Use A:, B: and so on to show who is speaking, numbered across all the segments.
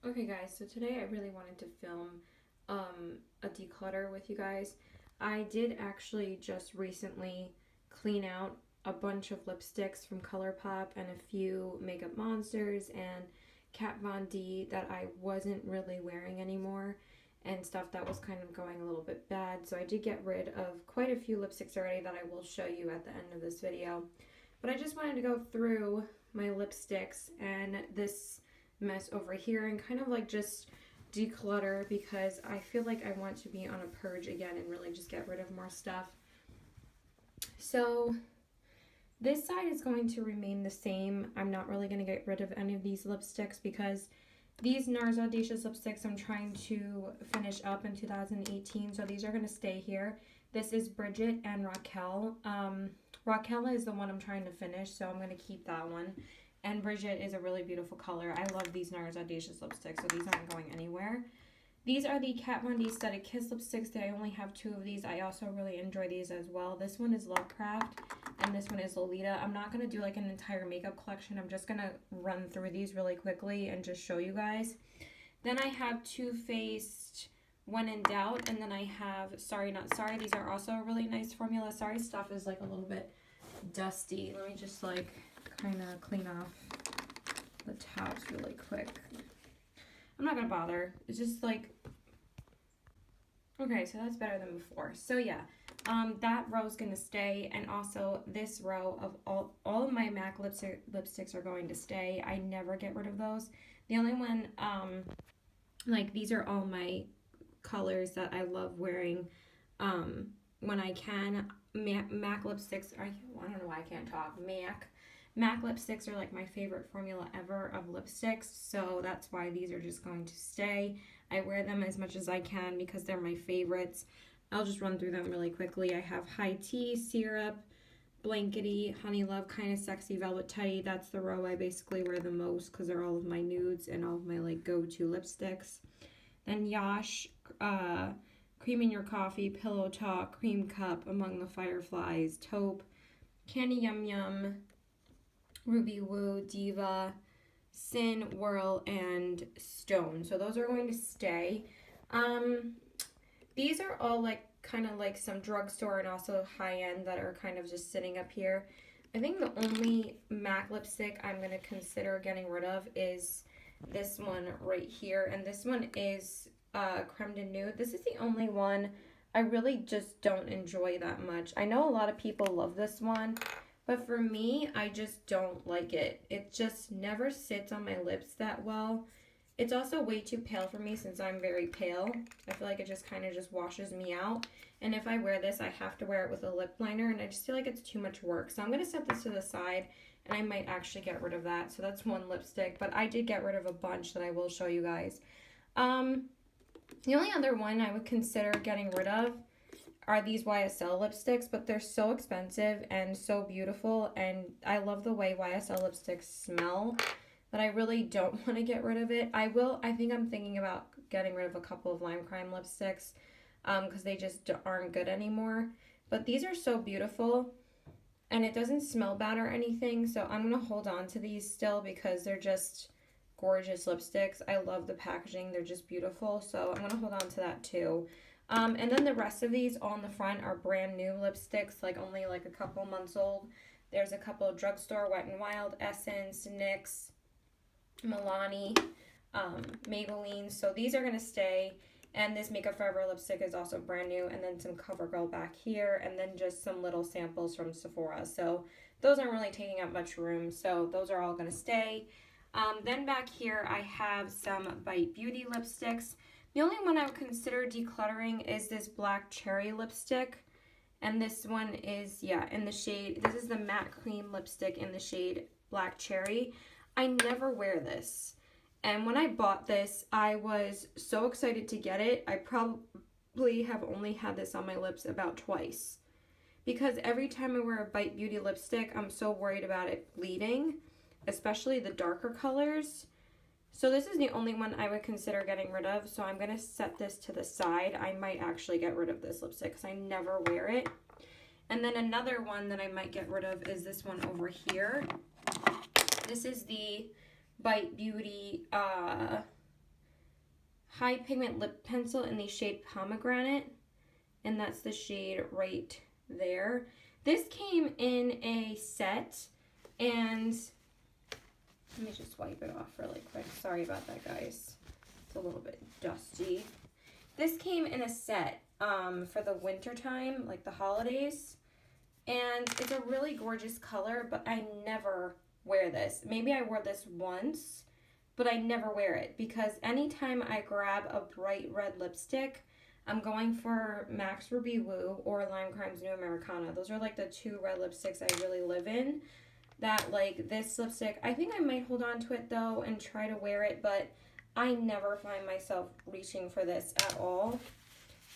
A: Okay guys, so today I really wanted to film a declutter with you guys. I did actually just recently clean out a bunch of lipsticks from ColourPop and a few Makeup Monsters and Kat Von D that I wasn't really wearing anymore and stuff that was kind of going a little bit bad. So I did get rid of quite a few lipsticks already that I will show you at the end of this video. But I just wanted to go through my lipsticks and this mess over here and kind of like just declutter because I feel like I want to be on a purge again and really just get rid of more stuff. So this side is going to remain the same. I'm not really going to get rid of any of these lipsticks because these NARS Audacious lipsticks I'm trying to finish up in 2018, so these are going to stay here. This is Bridget and Raquel. Raquel is the one I'm trying to finish, so I'm going to keep that one. And Bridget is a really beautiful color. I love these NARS Audacious lipsticks, so these aren't going anywhere. These are the Kat Von D Studded Kiss lipsticks. I only have 2 of these. I also really enjoy these as well. This one is Lovecraft, and this one is Lolita. I'm not going to do like an entire makeup collection. I'm just going to run through these really quickly and just show you guys. Then I have Too Faced When in Doubt, and then I have Sorry Not Sorry. These are also a really nice formula. Sorry stuff is like a little bit dusty. Let me just like kind of clean off the tops really quick. I'm not gonna bother. It's just like, okay, so that's better than before. So yeah, that row is gonna stay, and also this row of all of my MAC lipsticks are going to stay. I never get rid of those. The only one, like these are all my colors that I love wearing when I can. MAC lipsticks, I don't know why I can't talk. MAC lipsticks are like my favorite formula ever of lipsticks, so that's why these are just going to stay. I wear them as much as I can because they're my favorites. I'll just run through them really quickly. I have High Tea, Syrup, Blankety, Honey Love, Kinda Sexy, Velvet Teddy. That's the row I basically wear the most because they're all of my nudes and all of my like go-to lipsticks. Then Yash, Cream in Your Coffee, Pillow Talk, Cream Cup, Among the Fireflies, Taupe, Candy Yum Yum, Ruby Woo, Diva, Sin, Whirl, and Stone. So those are going to stay. These are all like kind of like some drugstore and also high-end that are kind of just sitting up here. I think the only MAC lipstick I'm going to consider getting rid of is this one right here. And this one is Creme de Nude. This is the only one I really just don't enjoy that much. I know a lot of people love this one, but for me, I just don't like it. It just never sits on my lips that well. It's also way too pale for me since I'm very pale. I feel like it just kind of just washes me out. And if I wear this, I have to wear it with a lip liner, and I just feel like it's too much work. So I'm going to set this to the side, and I might actually get rid of that. So that's one lipstick, but I did get rid of a bunch that I will show you guys. The only other one I would consider getting rid of are these YSL lipsticks, but they're so expensive and so beautiful, and I love the way YSL lipsticks smell, but I really don't want to get rid of it. I think I'm thinking about getting rid of a couple of Lime Crime lipsticks because they just aren't good anymore, but these are so beautiful, and it doesn't smell bad or anything, so I'm going to hold on to these still because they're just gorgeous lipsticks. I love the packaging. They're just beautiful, so I'm going to hold on to that too. And then the rest of these all in the front are brand new lipsticks, like only like a couple months old. There's a couple of drugstore, Wet n Wild, Essence, NYX, Milani, Maybelline. So these are going to stay. And this Makeup Forever lipstick is also brand new. And then some CoverGirl back here. And then just some little samples from Sephora. So those aren't really taking up much room. So those are all going to stay. Then back here I have some Bite Beauty lipsticks. The only one I would consider decluttering is this Black Cherry lipstick. And this one is, yeah, in the shade, this is the matte cream lipstick in the shade Black Cherry. I never wear this. And when I bought this, I was so excited to get it. I probably have only had this on my lips about twice. Because every time I wear a Bite Beauty lipstick, I'm so worried about it bleeding, especially the darker colors. So this is the only one I would consider getting rid of. So I'm going to set this to the side. I might actually get rid of this lipstick because I never wear it. And then another one that I might get rid of is this one over here. This is the Bite Beauty high pigment lip pencil in the shade Pomegranate, and that's the shade right there. This came in a set, and let me just wipe it off really quick. Sorry about that, guys. It's a little bit dusty. This came in a set for the winter time, like the holidays, and it's a really gorgeous color, but I never wear this. Maybe I wore this once, but I never wear it because anytime I grab a bright red lipstick, I'm going for Max Ruby Woo or Lime Crime's New Americana. Those are like the two red lipsticks I really live in. That, like, this lipstick, I think I might hold on to it though and try to wear it, but I never find myself reaching for this at all.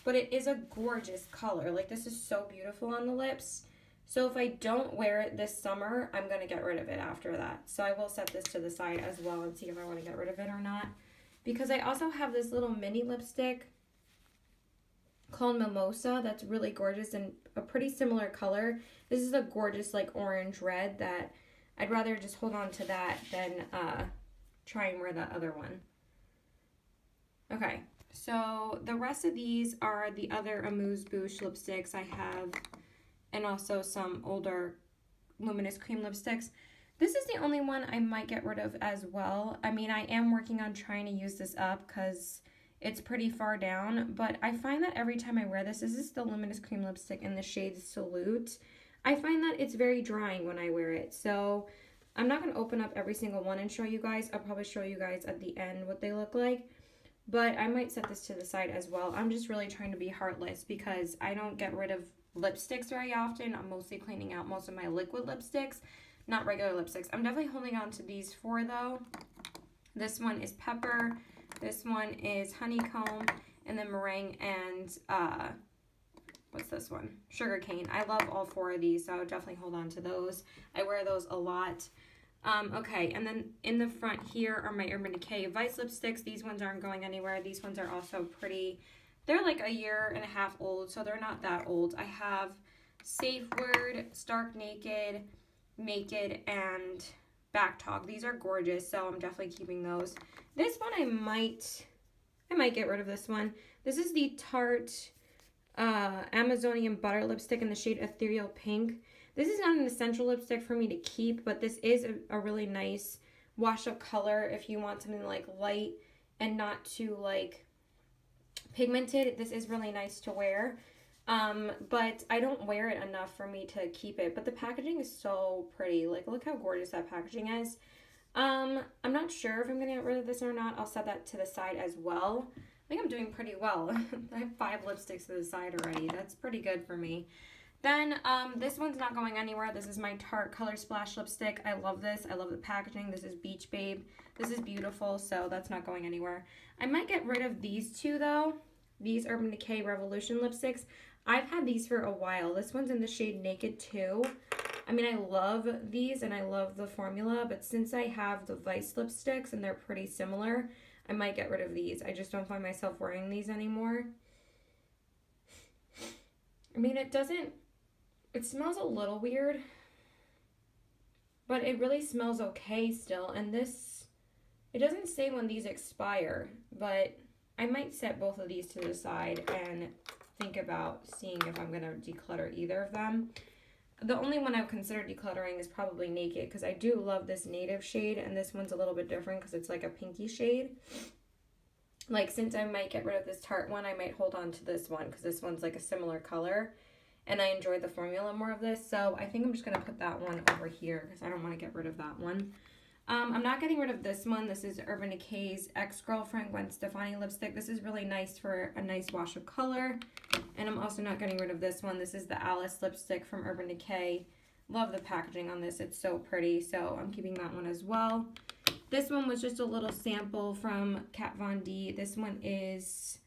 A: But it is a gorgeous color. Like, this is so beautiful on the lips. So if I don't wear it this summer, I'm going to get rid of it after that. So I will set this to the side as well and see if I want to get rid of it or not. Because I also have this little mini lipstick called Mimosa that's really gorgeous and a pretty similar color. This is a gorgeous, like, orange red that I'd rather just hold on to that than try and wear that other one. Okay, so the rest of these are the other Amuse-Bouche lipsticks I have, and also some older luminous cream lipsticks. This is the only one I might get rid of as well. I mean, I am working on trying to use this up because it's pretty far down, but I find that every time I wear this is the luminous cream lipstick in the shade Salute. I find that it's very drying when I wear it, so I'm not going to open up every single one and show you guys. I'll probably show you guys at the end what they look like, but I might set this to the side as well. I'm just really trying to be heartless because I don't get rid of lipsticks very often. I'm mostly cleaning out most of my liquid lipsticks, not regular lipsticks. I'm definitely holding on to these four though. This one is Pepper, this one is Honeycomb, and then Meringue and what's this one? Sugarcane. I love all four of these, so I would definitely hold on to those. I wear those a lot. Okay, and then in the front here are my Urban Decay Vice lipsticks. These ones aren't going anywhere. These ones are also pretty, they're like a year and a half old, so they're not that old. I have Safe Word, Stark Naked, Naked, and Back Talk. These are gorgeous, so I'm definitely keeping those. This one I might get rid of this one. This is the Tarte Amazonian Butter lipstick in the shade Ethereal Pink. This is not an essential lipstick for me to keep, but this is a really nice wash up color if you want something like light and not too like pigmented. This is really nice to wear, but I don't wear it enough for me to keep it. But the packaging is so pretty. Like, look how gorgeous that packaging is. I'm not sure if I'm gonna get rid of this or not. I'll set that to the side as well. I think I'm doing pretty well. I have 5 lipsticks to the side already. That's pretty good for me. Then this one's not going anywhere. This is my Tarte Color Splash lipstick. I love this. I love the packaging. This is Beach Babe. This is beautiful, so that's not going anywhere. I might get rid of these two though. These Urban Decay Revolution lipsticks. I've had these for a while. This one's in the shade Naked 2. I mean, I love these and I love the formula, but since I have the Vice lipsticks and they're pretty similar, I might get rid of these. I just don't find myself wearing these anymore. I mean, it smells a little weird, but it really smells okay still. And this, it doesn't say when these expire, but I might set both of these to the side and think about seeing if I'm going to declutter either of them. The only one I've considered decluttering is probably Naked, because I do love this Native shade, and this one's a little bit different because it's like a pinky shade. Like, since I might get rid of this Tarte one, I might hold on to this one because this one's like a similar color, and I enjoy the formula more of this. So I think I'm just going to put that one over here because I don't want to get rid of that one. I'm not getting rid of this one. This is Urban Decay's Ex-Girlfriend Gwen Stefani lipstick. This is really nice for a nice wash of color. And I'm also not getting rid of this one. This is the Alice lipstick from Urban Decay. Love the packaging on this. It's so pretty. So I'm keeping that one as well. This one was just a little sample from Kat Von D. This one is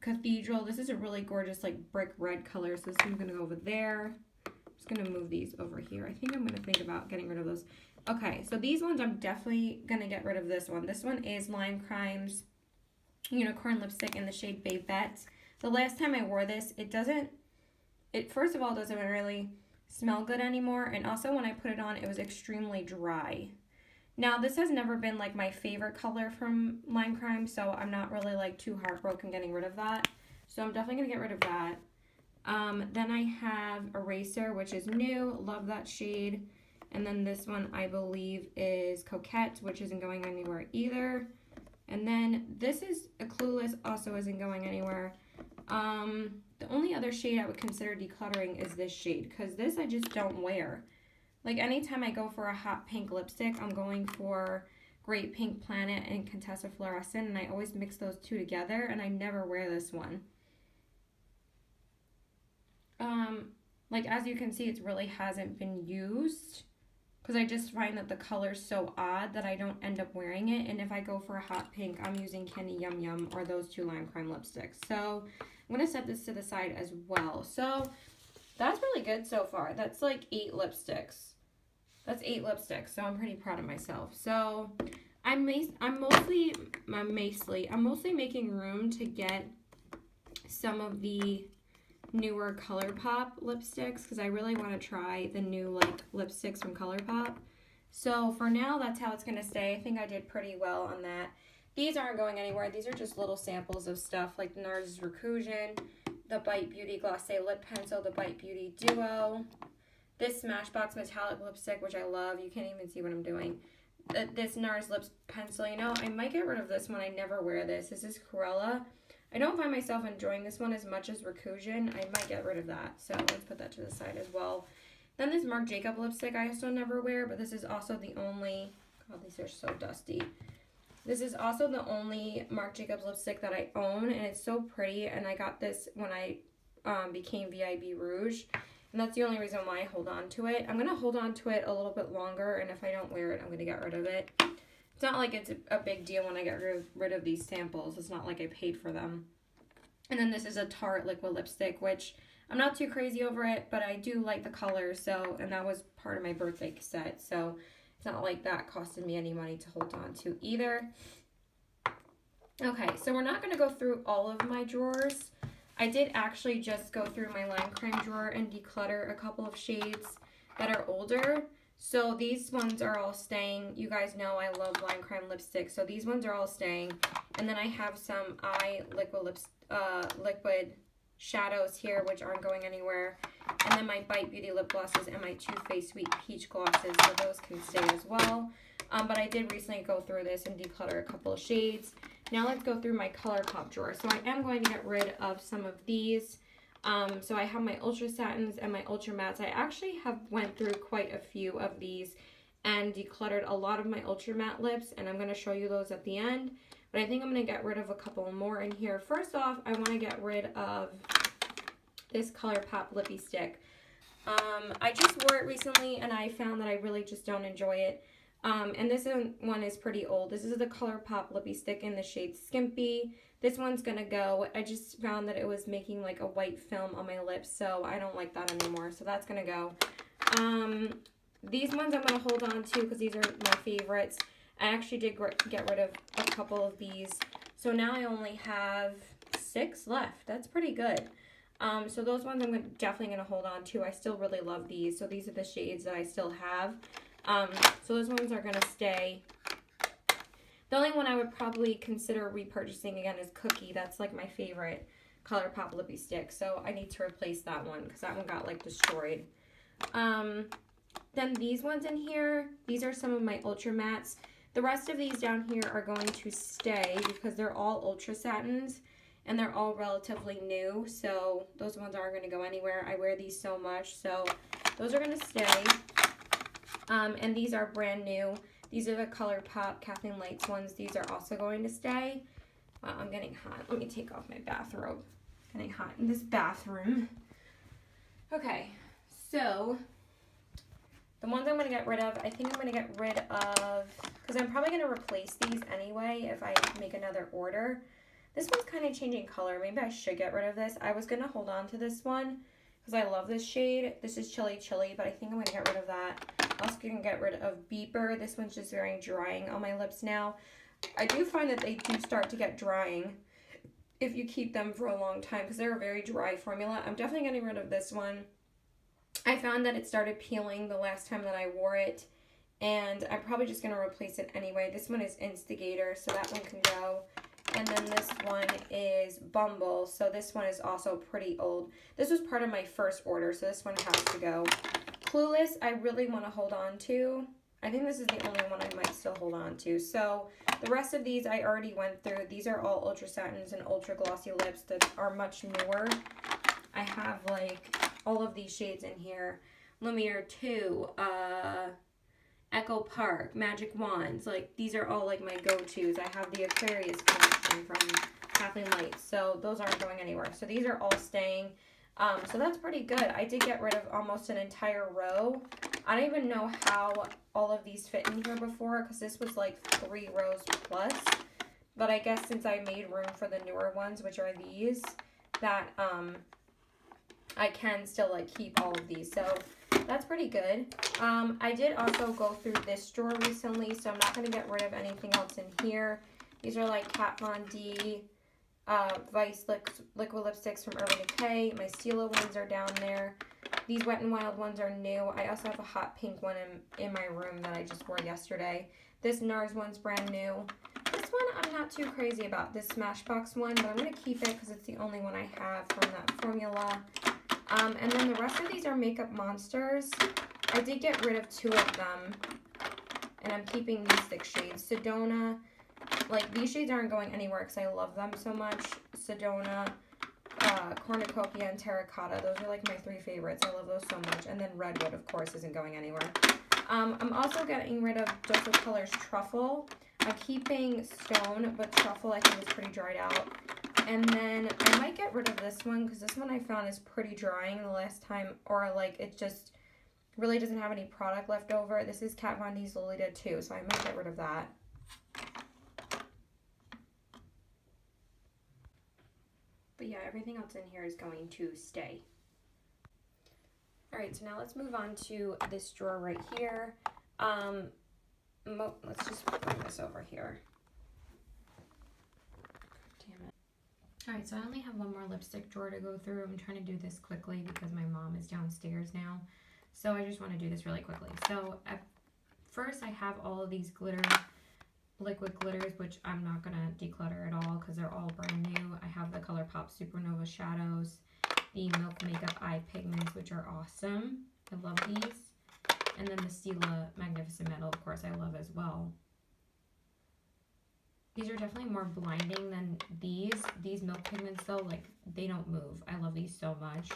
A: Cathedral. This is a really gorgeous like brick red color. So this one's going to go over there. I'm just going to move these over here. I think I'm going to think about getting rid of those. Okay, so these ones I'm definitely going to get rid of this one. This one is Lime Crime's Unicorn lipstick in the shade Babette. The last time I wore this, it first of all doesn't really smell good anymore, and also when I put it on, it was extremely dry. Now, this has never been like my favorite color from Lime Crime, so I'm not really like too heartbroken getting rid of that. So I'm definitely gonna get rid of that. Then I have Eraser, which is new. Love that shade. And then this one, I believe, is Coquette, which isn't going anywhere either. And then this is a Clueless, also isn't going anywhere. The only other shade I would consider decluttering is this shade, because this I just don't wear. Like anytime I go for a hot pink lipstick, I'm going for Great Pink Planet and Contessa Fluorescent, and I always mix those two together, and I never wear this one. Like as you can see, it really hasn't been used, because I just find that the color's so odd that I don't end up wearing it. And if I go for a hot pink, I'm using Candy Yum Yum or those two Lime Crime lipsticks. So I'm going to set this to the side as well. So that's really good so far. That's like 8 lipsticks. That's 8 lipsticks, so I'm pretty proud of myself. So I'm mostly making room to get some of the newer ColourPop lipsticks, because I really want to try the new like lipsticks from ColourPop. So for now, that's how it's going to stay. I think I did pretty well on that. These aren't going anywhere. These are just little samples of stuff like the NARS Reclusion, the Bite Beauty Glacé Lip Pencil, the Bite Beauty Duo, this Smashbox Metallic Lipstick, which I love. You can't even see what I'm doing. This NARS Lips Pencil, you know, I might get rid of this one. I never wear this. This is Corella. I don't find myself enjoying this one as much as Reclusion. I might get rid of that. So let's put that to the side as well. Then this Marc Jacob lipstick I also never wear, but this is also the only, God, these are so dusty. This is also the only Marc Jacobs lipstick that I own, and it's so pretty, and I got this when I became VIB Rouge, and that's the only reason why I hold on to it. I'm going to hold on to it a little bit longer, and if I don't wear it, I'm going to get rid of it. It's not like it's a big deal when I get rid of these samples. It's not like I paid for them. And then this is a Tarte liquid lipstick, which I'm not too crazy over it, but I do like the color, so, and that was part of my birthday set, so it's not like that costed me any money to hold on to either. Okay, so we're not going to go through all of my drawers. I did actually just go through my Lime Crime drawer and declutter a couple of shades that are older. So these ones are all staying. You guys know I love Lime Crime lipstick, so these ones are all staying. And then I have some liquid shadows here, which aren't going anywhere. And then my Bite Beauty lip glosses and my Too Faced Sweet Peach glosses, so those can stay as well. But I did recently go through this and declutter a couple of shades. Now let's go through my ColourPop drawer. So I am going to get rid of some of these. So I have my Ultra Satins and my Ultra Mattes. I actually have went through quite a few of these and decluttered a lot of my Ultra Matte lips, and I'm going to show you those at the end. But I think I'm going to get rid of a couple more in here. First off, I want to get rid of this ColourPop Lippy Stick. I just wore it recently, and I found that I really just don't enjoy it. And this one is pretty old. This is the ColourPop Lippy Stick in the shade Skimpy. This one's gonna go. I just found that it was making like a white film on my lips, so I don't like that anymore. So that's gonna go. These ones I'm gonna hold on to because these are my favorites. I actually did get rid of a couple of these. So now I only have 6 left. That's pretty good. So those ones I'm definitely gonna hold on to. I still really love these. So these are the shades that I still have. So those ones are gonna stay. The only one I would probably consider repurchasing again is Cookie. That's like my favorite ColourPop Lippy Stick. So I need to replace that one because that one got like destroyed. Then these ones in here, these are some of my Ultra Mattes. The rest of these down here are going to stay because they're all Ultra Satins and they're all relatively new. So those ones aren't going to go anywhere. I wear these so much. So those are going to stay. And these are brand new. These are the ColourPop Kathleen Lights ones. These are also going to stay. Wow, I'm getting hot. Let me take off my bathrobe. Getting hot in this bathroom. Okay, so the ones I'm going to get rid of, I think I'm going to get rid of, because I'm probably going to replace these anyway if I make another order. This one's kind of changing color. Maybe I should get rid of this. I was going to hold on to this one because I love this shade. This is Chilly Chilly, but I think I'm going to get rid of that. Also going to get rid of Beeper. This one's just very drying on my lips now. I do find that they do start to get drying if you keep them for a long time because they're a very dry formula. I'm definitely getting rid of this one. I found that it started peeling the last time that I wore it, and I'm probably just going to replace it anyway. This one is Instigator, so that one can go. And then this one is Bumble, so this one is also pretty old. This was part of my first order, so this one has to go. Clueless, I really want to hold on to. I think this is the only one I might still hold on to. So the rest of these I already went through. These are all Ultra Satins and Ultra Glossy lips that are much newer. I have like all of these shades in here. Lumiere 2, Echo Park, Magic Wands. Like, these are all like my go-tos. I have the Aquarius collection from Kathleen Lights, so those aren't going anywhere. So these are all staying. So that's pretty good. I did get rid of almost an entire row. I don't even know how all of these fit in here before, because this was like 3 rows plus. But I guess since I made room for the newer ones, which are these, that I can still like keep all of these. So that's pretty good. I did also go through this drawer recently, so I'm not going to get rid of anything else in here. These are like Kat Von D, Vice liquid lipsticks from Urban Decay. My Stila ones are down there. These Wet n Wild ones are new. I also have a hot pink one in my room that I just wore yesterday. This NARS one's brand new. This one I'm not too crazy about, this Smashbox one, but I'm going to keep it because it's the only one I have from that formula. And then the rest of these are Makeup Monsters. I did get rid of 2 of them, and I'm keeping these 6 shades. Sedona, like these shades aren't going anywhere because I love them so much. Sedona, Cornucopia, and Terracotta. Those are like my 3 favorites. I love those so much. And then Redwood, of course, isn't going anywhere. I'm also getting rid of Dose of Colors Truffle. I'm keeping Stone, but Truffle I think is pretty dried out. And then I might get rid of this one because this one I found is pretty drying the last time, or like it just really doesn't have any product left over. This is Kat Von D's Lolita 2, so I might get rid of that. But yeah, everything else in here is going to stay. Alright, so now let's move on to this drawer right here. Let's just bring this over here. Damn it. Alright, so I only have one more lipstick drawer to go through. I'm trying to do this quickly because my mom is downstairs now. So I just want to do this really quickly. So at first I have all of these liquid glitters, which I'm not going to declutter at all because they're all brand new. I have the ColourPop Supernova Shadows, the Milk Makeup Eye Pigments, which are awesome. I love these. And then the Stila Magnificent Metal, of course, I love as well. These are definitely more blinding than these. These Milk Pigments, though, like, they don't move. I love these so much.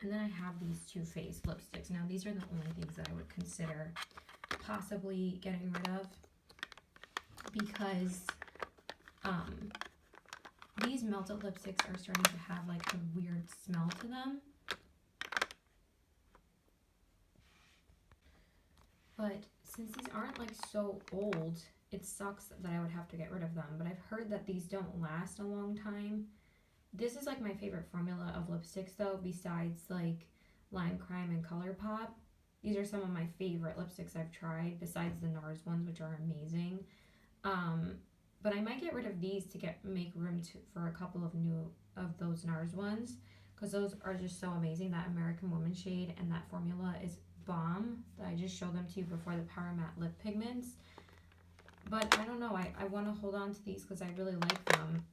A: And then I have these Too Faced lipsticks. Now, these are the only things that I would consider possibly getting rid of because these melted lipsticks are starting to have like a weird smell to them. But since these aren't like so old, it sucks that I would have to get rid of them. But I've heard that these don't last a long time. This is like my favorite formula of lipsticks though, besides like Lime Crime and ColourPop. These are some of my favorite lipsticks I've tried, besides the NARS ones, which are amazing. But I might get rid of these to make room for a couple of those NARS ones, because those are just so amazing. That American Woman shade and that formula is bomb. I just showed them to you before, the Power Matte Lip Pigments. But I don't know, I want to hold on to these because I really like them.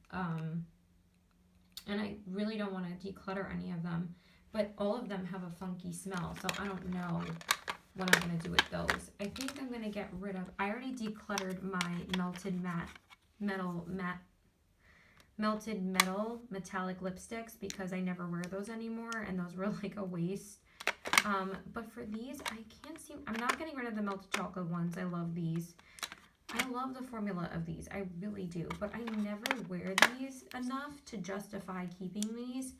A: And I really don't want to declutter any of them. But all of them have a funky smell, so I don't know what I'm going to do with those. I think I'm going to get rid of, I already decluttered my Melted Metal metallic lipsticks because I never wear those anymore, and those were like a waste. But for these, I'm not getting rid of the Melted Chocolate ones. I love these. I love the formula of these. I really do. But I never wear these enough to justify keeping these.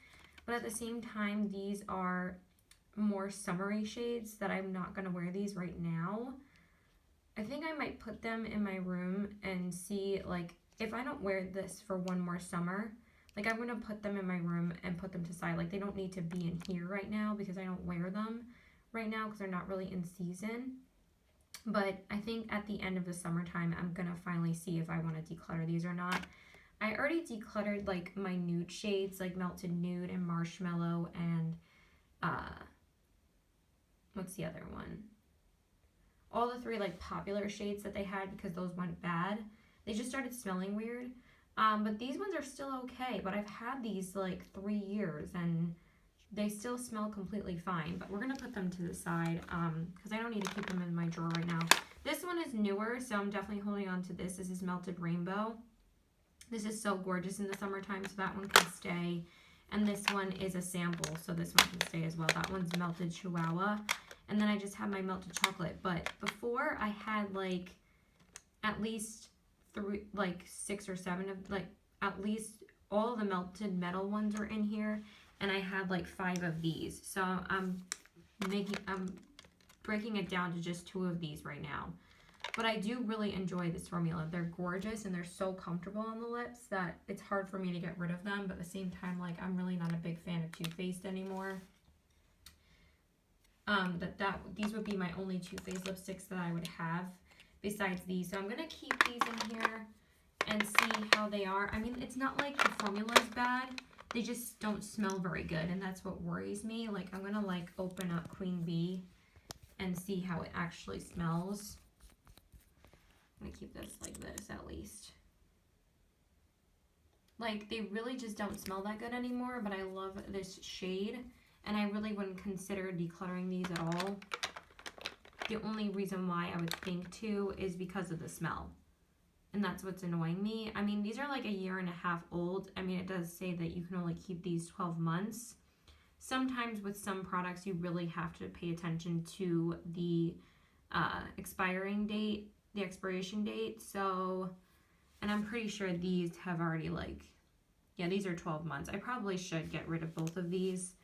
A: But at the same time, these are more summery shades that I'm not going to wear these right now. I think I might put them in my room and see, like, if I don't wear this for one more summer, like, I'm going to put them in my room and put them to side. Like, they don't need to be in here right now because I don't wear them right now because they're not really in season. But I think at the end of the summertime, I'm going to finally see if I want to declutter these or not. I already decluttered, like, my nude shades, like Melted Nude and Marshmallow and what's the other one? All the 3 like popular shades that they had, because those went bad, they just started smelling weird. But these ones are still okay, but I've had these like 3 years and they still smell completely fine. But we're gonna put them to the side because I don't need to keep them in my drawer right now. This one is newer, so I'm definitely holding on to this. This is Melted Rainbow. This is so gorgeous in the summertime, so that one can stay. And this one is a sample, so this one can stay as well. That one's Melted Chihuahua. And then I just have my Melted Chocolate. But before I had like at least 6 or 7 of like at least all the Melted Metal ones are in here. And I had like 5 of these. So I'm breaking it down to just 2 of these right now. But I do really enjoy this formula. They're gorgeous and they're so comfortable on the lips that it's hard for me to get rid of them. But at the same time, like, I'm really not a big fan of Too Faced anymore. These would be my only Too Faced lipsticks that I would have besides these. So I'm going to keep these in here and see how they are. I mean, it's not like the formula is bad. They just don't smell very good, and that's what worries me. Like, I'm going to, like, open up Queen Bee and see how it actually smells. I'm going to keep this like this at least. Like, they really just don't smell that good anymore, but I love this shade, and I really wouldn't consider decluttering these at all. The only reason why I would think to is because of the smell. And that's what's annoying me. I mean, these are like 1.5 years old. I mean, it does say that you can only keep these 12 months. Sometimes with some products, you really have to pay attention to the expiration date. So, and I'm pretty sure these have already these are 12 months. I probably should get rid of both of these.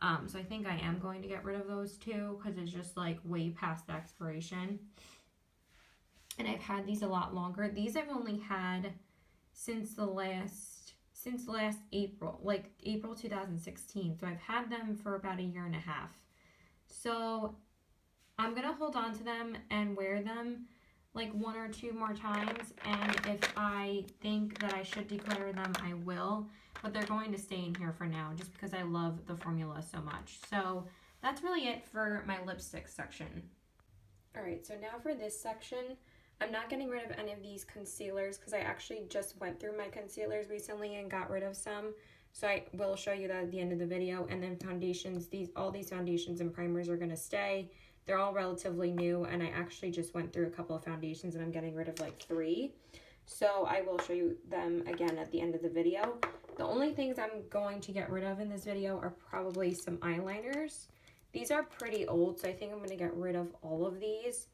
A: So I think I am going to get rid of those 2 because it's just like way past the expiration. And I've had these a lot longer. These I've only had since last April, like April 2016. So I've had them for about 1.5 years. So I'm going to hold on to them and wear them like 1 or 2 more times. And if I think that I should declutter them, I will. But they're going to stay in here for now just because I love the formula so much. So that's really it for my lipstick section. Alright, so now for this section, I'm not getting rid of any of these concealers because I actually just went through my concealers recently and got rid of some. So I will show you that at the end of the video. And then foundations, all these foundations and primers are going to stay. They're all relatively new, and I actually just went through a couple of foundations and I'm getting rid of like 3. So I will show you them again at the end of the video. The only things I'm going to get rid of in this video are probably some eyeliners. These are pretty old, so I think I'm going to get rid of all of these.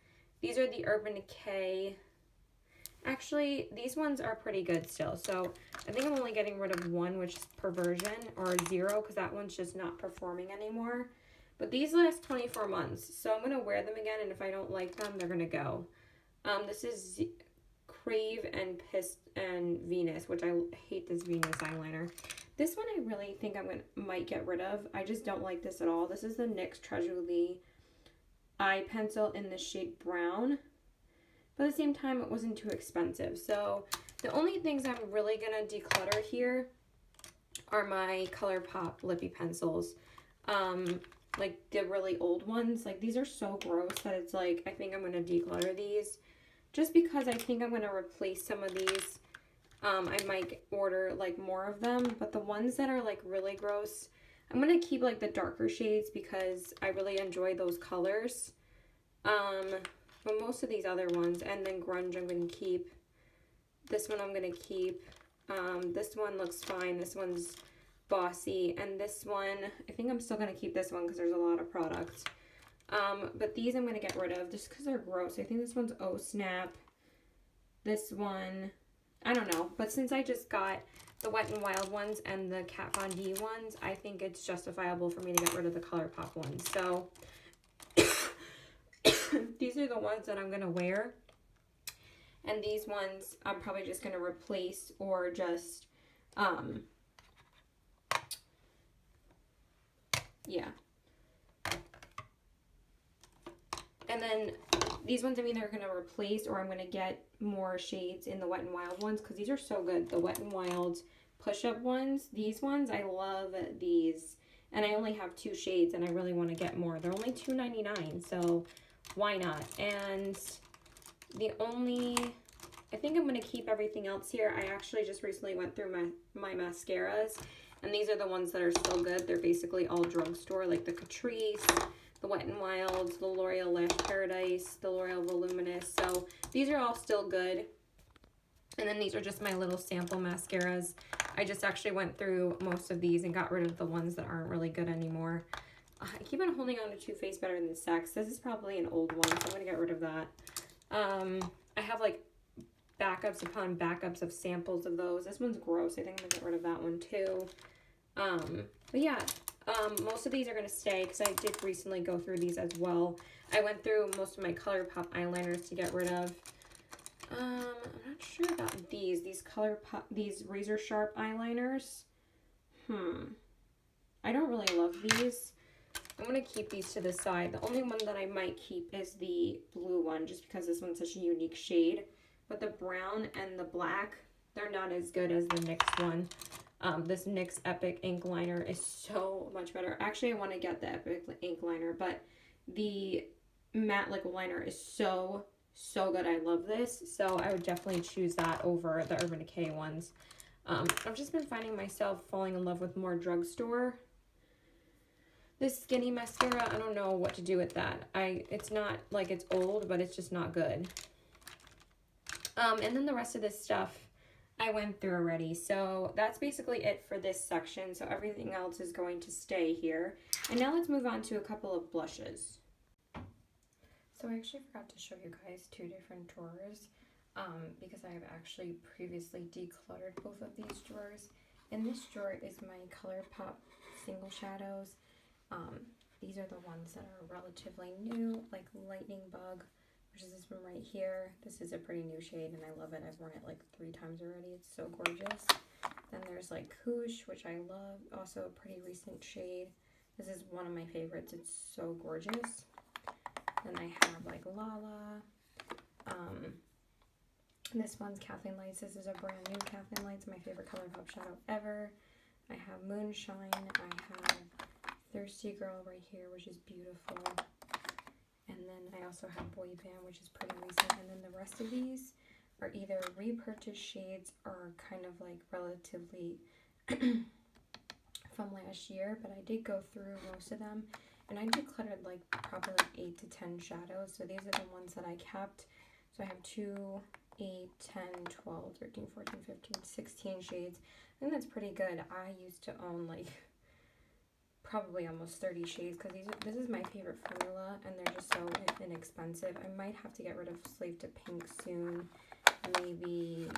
A: These are the Urban Decay. Actually, these ones are pretty good still. So I think I'm only getting rid of 1, which is Perversion, or 0, because that one's just not performing anymore. But these last 24 months. So I'm going to wear them again, and if I don't like them, they're going to go. This is Crave and Venus, which I hate this Venus eyeliner. This one I really think might get rid of. I just don't like this at all. This is the NYX Treasury eye pencil in the shade brown, but at the same time it wasn't too expensive. So the only things I'm really gonna declutter here are my ColourPop lippy pencils, like the really old ones. Like, these are so gross that it's like I think I'm gonna declutter these just because I think I'm gonna replace some of these. I might order like more of them, but the ones that are like really gross, I'm going to keep like the darker shades because I really enjoy those colors. But most of these other ones, and then Grunge I'm going to keep. This one I'm going to keep. This one looks fine. This one's Bossy. And this one, I think I'm still going to keep this one because there's a lot of products. But these I'm going to get rid of just because they're gross. I think this one's Oh Snap. This one, I don't know. But since I just got the Wet n Wild ones and the Kat Von D ones, I think it's justifiable for me to get rid of the ColourPop ones. So these are the ones that I'm going to wear. And these ones I'm probably just going to replace or just, yeah. And then these ones I'm either going to replace or I'm going to get more shades in the Wet n Wild ones because these are so good. The Wet n Wild push-up ones, these ones, I love these. And I only have 2 shades, and I really want to get more. They're only $2.99, so why not? And the only, I think I'm going to keep everything else here. I actually just recently went through my mascaras, and these are the ones that are still good. They're basically all drugstore, like the Catrice, the Wet n Wilds, the L'Oreal Lash Paradise, the L'Oreal Voluminous. So these are all still good. And then these are just my little sample mascaras. I just actually went through most of these and got rid of the ones that aren't really good anymore. I keep on holding on to Too Faced Better Than Sex. This is probably an old one, so I'm going to get rid of that. I have like backups upon backups of samples of those. This one's gross. I think I'm going to get rid of that one too. But yeah, most of these are going to stay because I did recently go through these as well. I went through most of my ColourPop eyeliners to get rid of. I'm not sure about these ColourPop, these razor sharp eyeliners. I don't really love these. I'm going to keep these to the side. The only one that I might keep is the blue one, just because this one's such a unique shade. But the brown and the black, they're not as good as the NYX one. This NYX Epic ink liner is so much better. Actually, I want to get the Epic ink liner, but the matte liquid liner is so good. I love this, so I would definitely choose that over the Urban Decay ones. I've just been finding myself falling in love with more drugstore. This skinny mascara, I don't know what to do with that. It's not like it's old, but it's just not good. And then the rest of this stuff I went through already, so that's basically it for this section. So everything else is going to stay here. And now let's move on to a couple of blushes. So I actually forgot to show you guys 2 different drawers because I have actually previously decluttered both of these drawers. In this drawer is my ColourPop single shadows. These are the ones that are relatively new, like Lightning Bug, which is this one right here. This is a pretty new shade and I love it. I've worn it like 3 times already. It's so gorgeous. Then there's like Koosh, which I love, also a pretty recent shade. This is one of my favorites. It's so gorgeous. Then I have like Lala. This one's Kathleen Lights. This is a brand new Kathleen Lights, my favorite ColourPop shadow ever. I have Moonshine. I have Thirsty Girl right here, which is beautiful. And then I also have Boy Band, which is pretty recent. And then the rest of these are either repurchased shades or kind of like relatively from last year. But I did go through most of them. And I decluttered like probably like 8 to 10 shadows. So these are the ones that I kept. So I have 2, 8, 10, 12, 13, 14, 15, 16 shades. I think that's pretty good. I used to own like probably almost 30 shades because this is my favorite formula and they're just so inexpensive. I might have to get rid of Slave to Pink soon. Maybe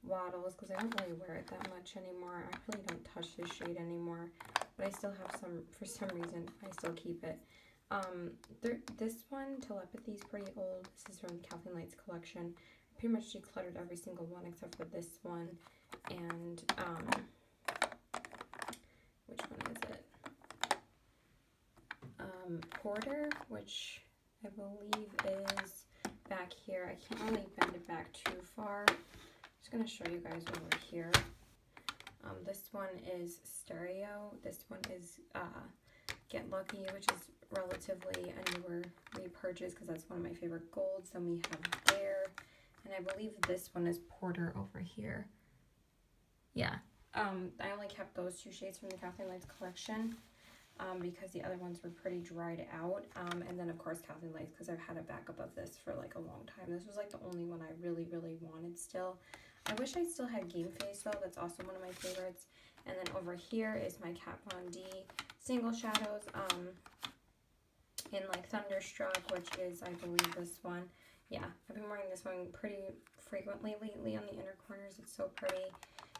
A: Waddles because I don't really wear it that much anymore. I really don't touch this shade anymore. But I still have some, for some reason, I still keep it. This one, Telepathy, is pretty old. This is from the Kathleen Lights collection. I pretty much decluttered every single one except for this one. And, which one is it? Porter, which I believe is back here. I can't really bend it back too far. I'm just going to show you guys over here. This one is Stereo. This one is Get Lucky, which is relatively a newer repurchase because that's one of my favorite golds. Then we have there, and I believe this one is Porter over here. Yeah, I only kept those 2 shades from the Kathleen Lights collection because the other ones were pretty dried out. And then of course Kathleen Lights because I've had a backup of this for like a long time. This was like the only one I really wanted still. I wish I still had Game Face though. That's also one of my favorites. And then over here is my Kat Von D single shadows in like Thunderstruck, which is I believe this one. Yeah, I've been wearing this one pretty frequently lately on the inner corners. It's so pretty.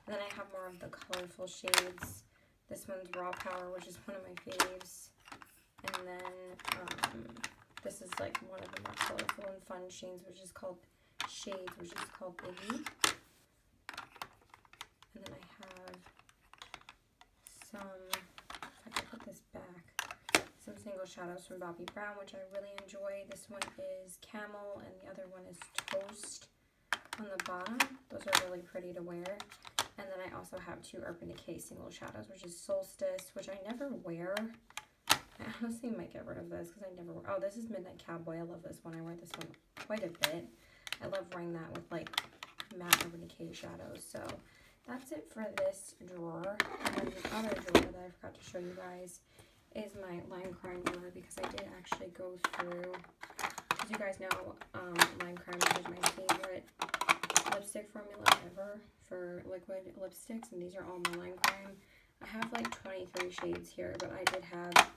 A: And then I have more of the colorful shades. This one's Raw Power, which is one of my faves. And then this is like one of the more colorful and fun shades, which is called Iggy. And then I have some, if I can put this back, some single shadows from Bobbi Brown, which I really enjoy. This one is Camel, and the other one is Toast on the bottom. Those are really pretty to wear. And then I also have two Urban Decay single shadows, which is Solstice, which I never wear. I honestly might get rid of this because I never wear. Oh, this is Midnight Cowboy. I love this one. I wear this one quite a bit. I love wearing that with like matte Urban Decay shadows. So that's it for this drawer. And then the other drawer that I forgot to show you guys is my Lime Crime drawer, because I did actually go through, as you guys know, Lime Crime is my favorite lipstick formula ever for liquid lipsticks, and these are all my Lime Crime. I have like 23 shades here, but I did have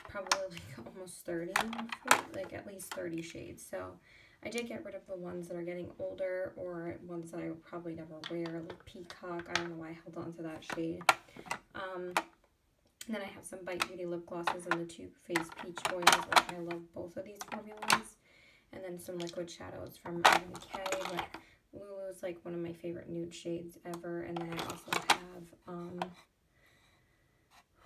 A: probably like almost 30, like at least 30 shades. So I did get rid of the ones that are getting older or ones that I would probably never wear, like Peacock. I don't know why I held on to that shade. And then I have some Bite Beauty lip glosses and the Too Faced Peach Boys. Like, I love both of these formulas. And then some liquid shadows from Urban Decay, but Lulu's like one of my favorite nude shades ever. And then I also have,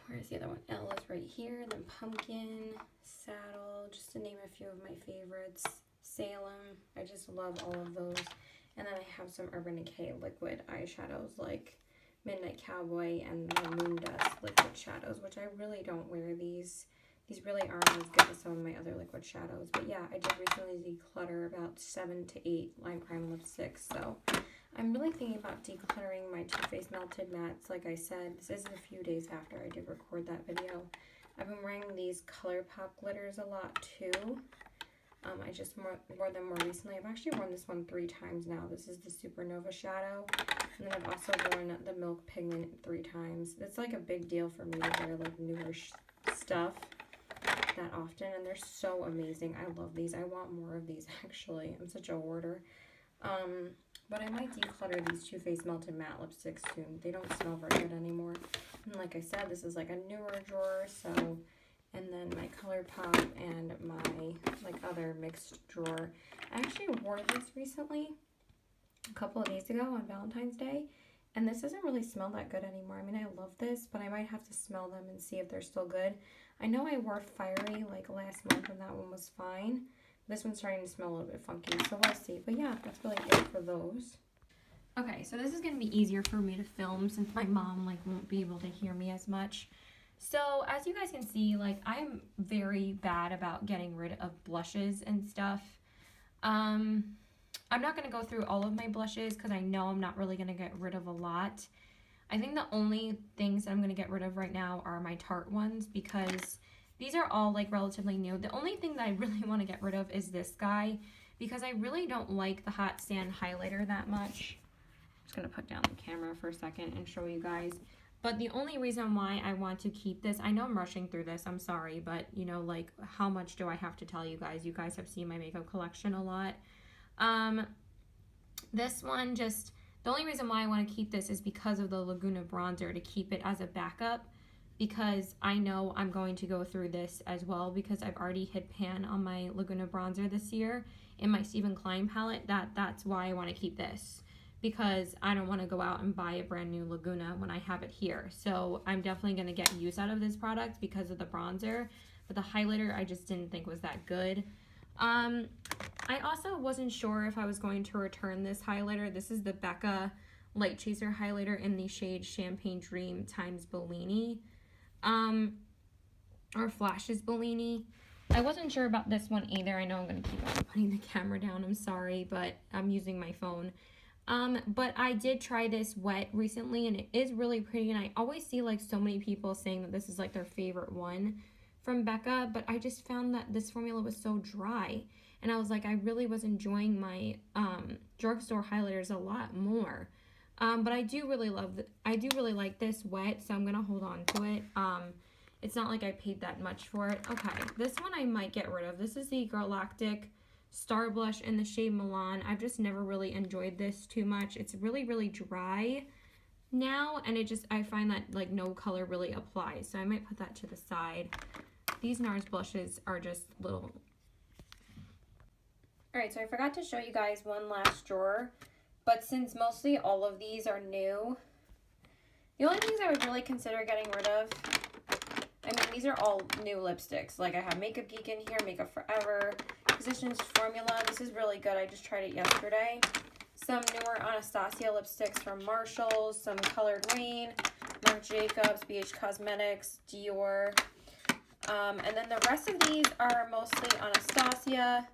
A: where's the other one? Elle is right here. Then Pumpkin, Saddle, just to name a few of my favorites. Salem, I just love all of those. And then I have some Urban Decay liquid eyeshadows like Midnight Cowboy and the Moon Dust liquid shadows, which I really don't wear these. These really aren't as good as some of my other liquid shadows. But yeah, I did recently declutter about 7 to 8 Lime Crime lipsticks. So I'm really thinking about decluttering my Too Faced Melted Mattes. Like I said, this is a few days after I did record that video. I've been wearing these ColourPop glitters a lot too. I just wore them more recently. I've actually worn this one 3 times now. This is the Supernova shadow. And then I've also worn the Milk Pigment 3 times. It's like a big deal for me to wear like newer stuff that often. And they're so amazing. I love these. I want more of these actually. I'm such a hoarder. But I might declutter these Too Faced Melted Matte lipsticks soon. They don't smell very good anymore. And like I said, this is like a newer drawer, so... And then my ColourPop and my like other mixed drawer. I actually wore this recently, a couple of days ago on Valentine's Day, and this doesn't really smell that good anymore. I mean, I love this, but I might have to smell them and see if they're still good. I know I wore Fiery like last month, and that one was fine. This one's starting to smell a little bit funky, so we'll see. But yeah, that's really it for those. Okay, so this is gonna be easier for me to film since my mom like won't be able to hear me as much. So as you guys can see, like I'm very bad about getting rid of blushes and stuff. I'm not going to go through all of my blushes because I know I'm not really going to get rid of a lot. I think the only things I'm going to get rid of right now are my Tarte ones because these are all like relatively new. The only thing that I really want to get rid of is this guy because I really don't like the Hot Sand highlighter that much. I'm just going to put down the camera for a second and show you guys. But the only reason why I want to keep this, I know I'm rushing through this, I'm sorry, but you know, like how much do I have to tell you guys? You guys have seen my makeup collection a lot. This one just, the only reason why I want to keep this is because of the Laguna bronzer, to keep it as a backup, because I know I'm going to go through this as well because I've already hit pan on my Laguna bronzer this year in my Stephen Klein palette. That's why I want to keep this. Because I don't want to go out and buy a brand new Laguna when I have it here. So I'm definitely going to get use out of this product because of the bronzer. But the highlighter I just didn't think was that good. I also wasn't sure if I was going to return this highlighter. This is the Becca Light Chaser highlighter in the shade Champagne Dream times Bellini. Or Flashes Bellini. I wasn't sure about this one either. I know I'm going to keep on putting the camera down. I'm sorry, but I'm using my phone. But I did try this wet recently and it is really pretty, and I always see like so many people saying that this is like their favorite one from Becca, but I just found that this formula was so dry and I was like, I really was enjoying my drugstore highlighters a lot more. But I do really like this wet, so I'm gonna hold on to it. It's not like I paid that much for it. Okay, this one I might get rid of. This is the Galactic Star Blush in the shade Milan. I've just never really enjoyed this too much. It's really, really dry now, and I find that like no color really applies, so I might put that to the side. These NARS blushes are just little. Alright, so I forgot to show you guys one last drawer, but since mostly all of these are new, the only things I would really consider getting rid of, I mean, these are all new lipsticks. Like I have Makeup Geek in here, Makeup Forever, Physicians Formula. This is really good. I just tried it yesterday. some newer Anastasia lipsticks from Marshalls, some Color Green, Marc Jacobs, BH Cosmetics, Dior. And then the rest of these are mostly Anastasia,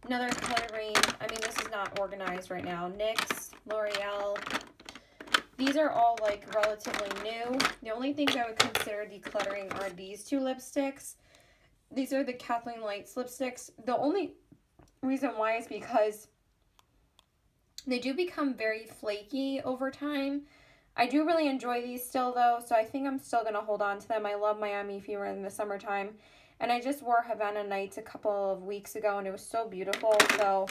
A: another Color Green. I mean, this is not organized right now. NYX, L'Oreal. These are all like relatively new. The only things I would consider decluttering are these two lipsticks. These are the Kathleen Lights lipsticks. The only reason why is because they do become very flaky over time. I do really enjoy these still though, so I think I'm still going to hold on to them. I love Miami Fever in the summertime. And I just wore Havana Nights a couple of weeks ago and it was so beautiful. So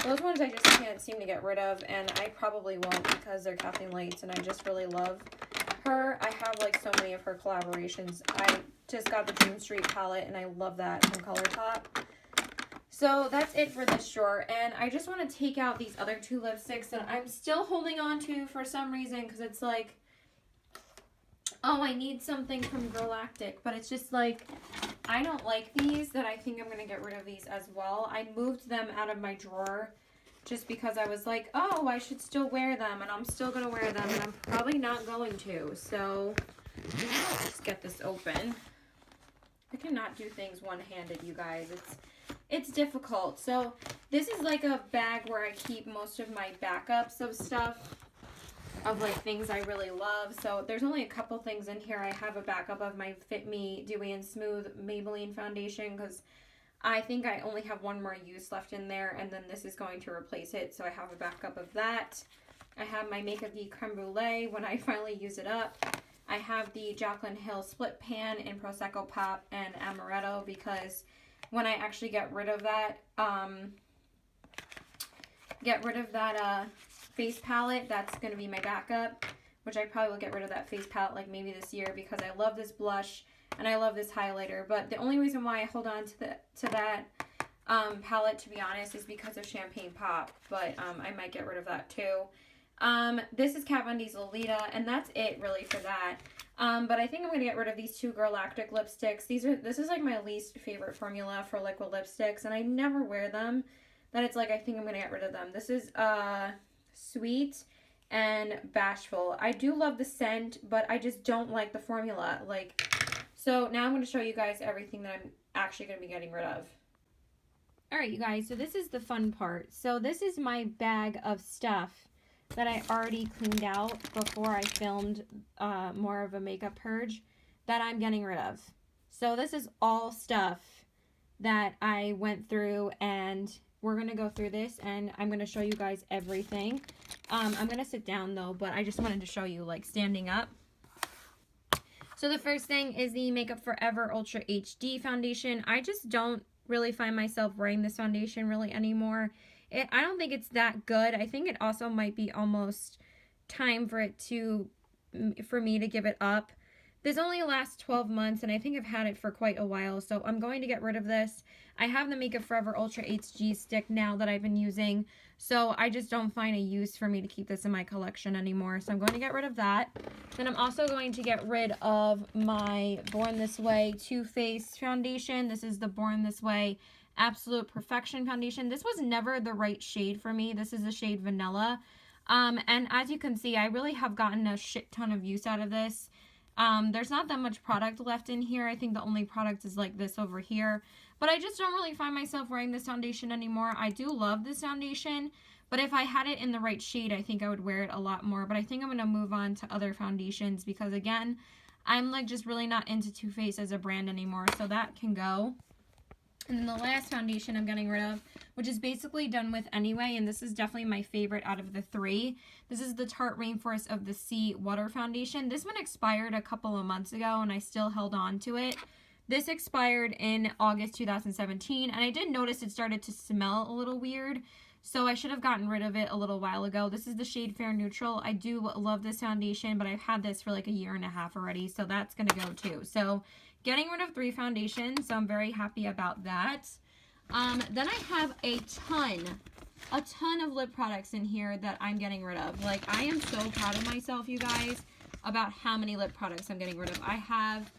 A: those ones I just can't seem to get rid of, and I probably won't because they're Kathleen Lights and I just really love her. I have like so many of her collaborations. I just got the Dream Street palette and I love that from ColourPop. So that's it for this drawer, and I just want to take out these other two lipsticks that I'm still holding on to for some reason because it's like, oh, I need something from Galactic, but it's just like, I don't like these, that I think I'm going to get rid of these as well. I moved them out of my drawer just because I was like, oh, I should still wear them, and I'm still going to wear them, and I'm probably not going to. So let's get this open. I cannot do things one-handed, you guys. It's difficult. So this is like a bag where I keep most of my backups of stuff, of like things I really love. So there's only a couple things in here. I have a backup of my Fit Me Dewy and Smooth Maybelline foundation because I think I only have one more use left in there, and then this is going to replace it. So I have a backup of that. I have my Make of the Creme Brulee when I finally use it up. I have the Jaclyn Hill Split Pan in Prosecco Pop and Amaretto because when I actually get rid of that, face palette, that's going to be my backup, which I probably will get rid of that face palette like maybe this year because I love this blush and I love this highlighter. But the only reason why I hold on to that palette, to be honest, is because of Champagne Pop, but I might get rid of that too. This is Kat Von D's Lolita, and that's it really for that. But I think I'm going to get rid of these two Galactic lipsticks. This is like my least favorite formula for liquid lipsticks, and I never wear them. That it's like, I think I'm going to get rid of them. This is Sweet and Bashful. I do love the scent, but I just don't like the formula. So now I'm going to show you guys everything that I'm actually going to be getting rid of. Alright, you guys, so this is the fun part. So this is my bag of stuff that I already cleaned out before I filmed more of a makeup purge that I'm getting rid of. So this is all stuff that I went through, and we're going to go through this and I'm going to show you guys everything. I'm going to sit down though, but I just wanted to show you like standing up. So the first thing is the Makeup Forever Ultra HD foundation. I just don't really find myself wearing this foundation really anymore. I don't think it's that good. I think it also might be almost time for me to give it up. This only lasts 12 months, and I think I've had it for quite a while, so I'm going to get rid of this. I have the Makeup Forever Ultra HD stick now that I've been using, so I just don't find a use for me to keep this in my collection anymore, so I'm going to get rid of that. Then I'm also going to get rid of my Born This Way Too Faced foundation. This is the Born This Way Absolute Perfection foundation. This was never the right shade for me. This is the shade Vanilla. And as you can see, I really have gotten a shit ton of use out of this. There's not that much product left in here. I think the only product is like this over here. But I just don't really find myself wearing this foundation anymore. I do love this foundation, but if I had it in the right shade, I think I would wear it a lot more. But I think I'm going to move on to other foundations because, again, I'm like just really not into Too Faced as a brand anymore. So that can go. And then the last foundation I'm getting rid of, which is basically done with anyway, and this is definitely my favorite out of the three. This is the Tarte Rainforest of the Sea Water Foundation. This one expired a couple of months ago, and I still held on to it. This expired in August 2017, and I did notice it started to smell a little weird, so I should have gotten rid of it a little while ago. This is the shade Fair Neutral. I do love this foundation, but I've had this for like a year and a half already, so that's going to go too. So getting rid of 3 foundations, so I'm very happy about that. Then I have a ton of lip products in here that I'm getting rid of. Like, I am so proud of myself, you guys, about how many lip products I'm getting rid of. I have,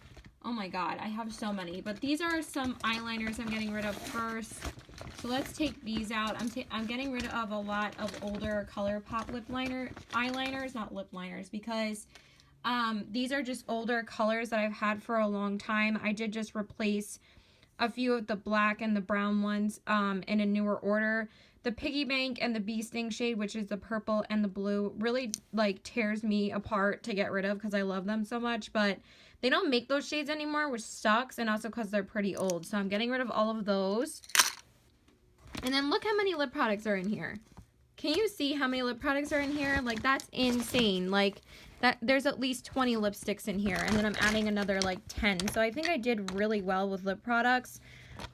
A: oh my god, I have so many. But these are some eyeliners I'm getting rid of first. So let's take these out. I'm getting rid of a lot of older ColourPop eyeliners, not lip liners, because these are just older colors that I've had for a long time. I did just replace a few of the black and the brown ones in a newer order. The Piggy Bank and the Bee Sting shade, which is the purple and the blue, really like tears me apart to get rid of because I love them so much, but they don't make those shades anymore, which sucks, and also because they're pretty old. So I'm getting rid of all of those. And then look how many lip products are in here. Can you see how many lip products are in here? Like, that's insane. Like, that there's at least 20 lipsticks in here, and then I'm adding another like 10. So I think I did really well with lip products.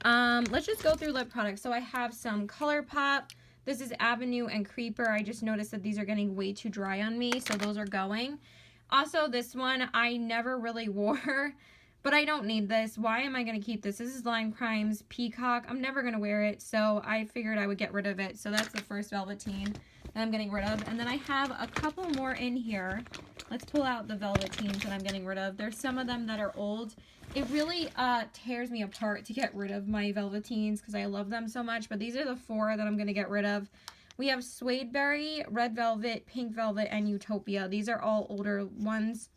A: Let's just go through lip products. So I have some ColourPop. This is Avenue and Creeper. I just noticed that these are getting way too dry on me, so those are going. Also, this one I never really wore, but I don't need this. Why am I going to keep this? This is Lime Crime's Peacock. I'm never going to wear it, so I figured I would get rid of it. So that's the first Velveteen that I'm getting rid of. And then I have a couple more in here. Let's pull out the Velveteens that I'm getting rid of. There's some of them that are old. It really tears me apart to get rid of my Velveteens because I love them so much. But these are the 4 that I'm going to get rid of. We have Suede Berry, Red Velvet, Pink Velvet, and Utopia. These are all older ones.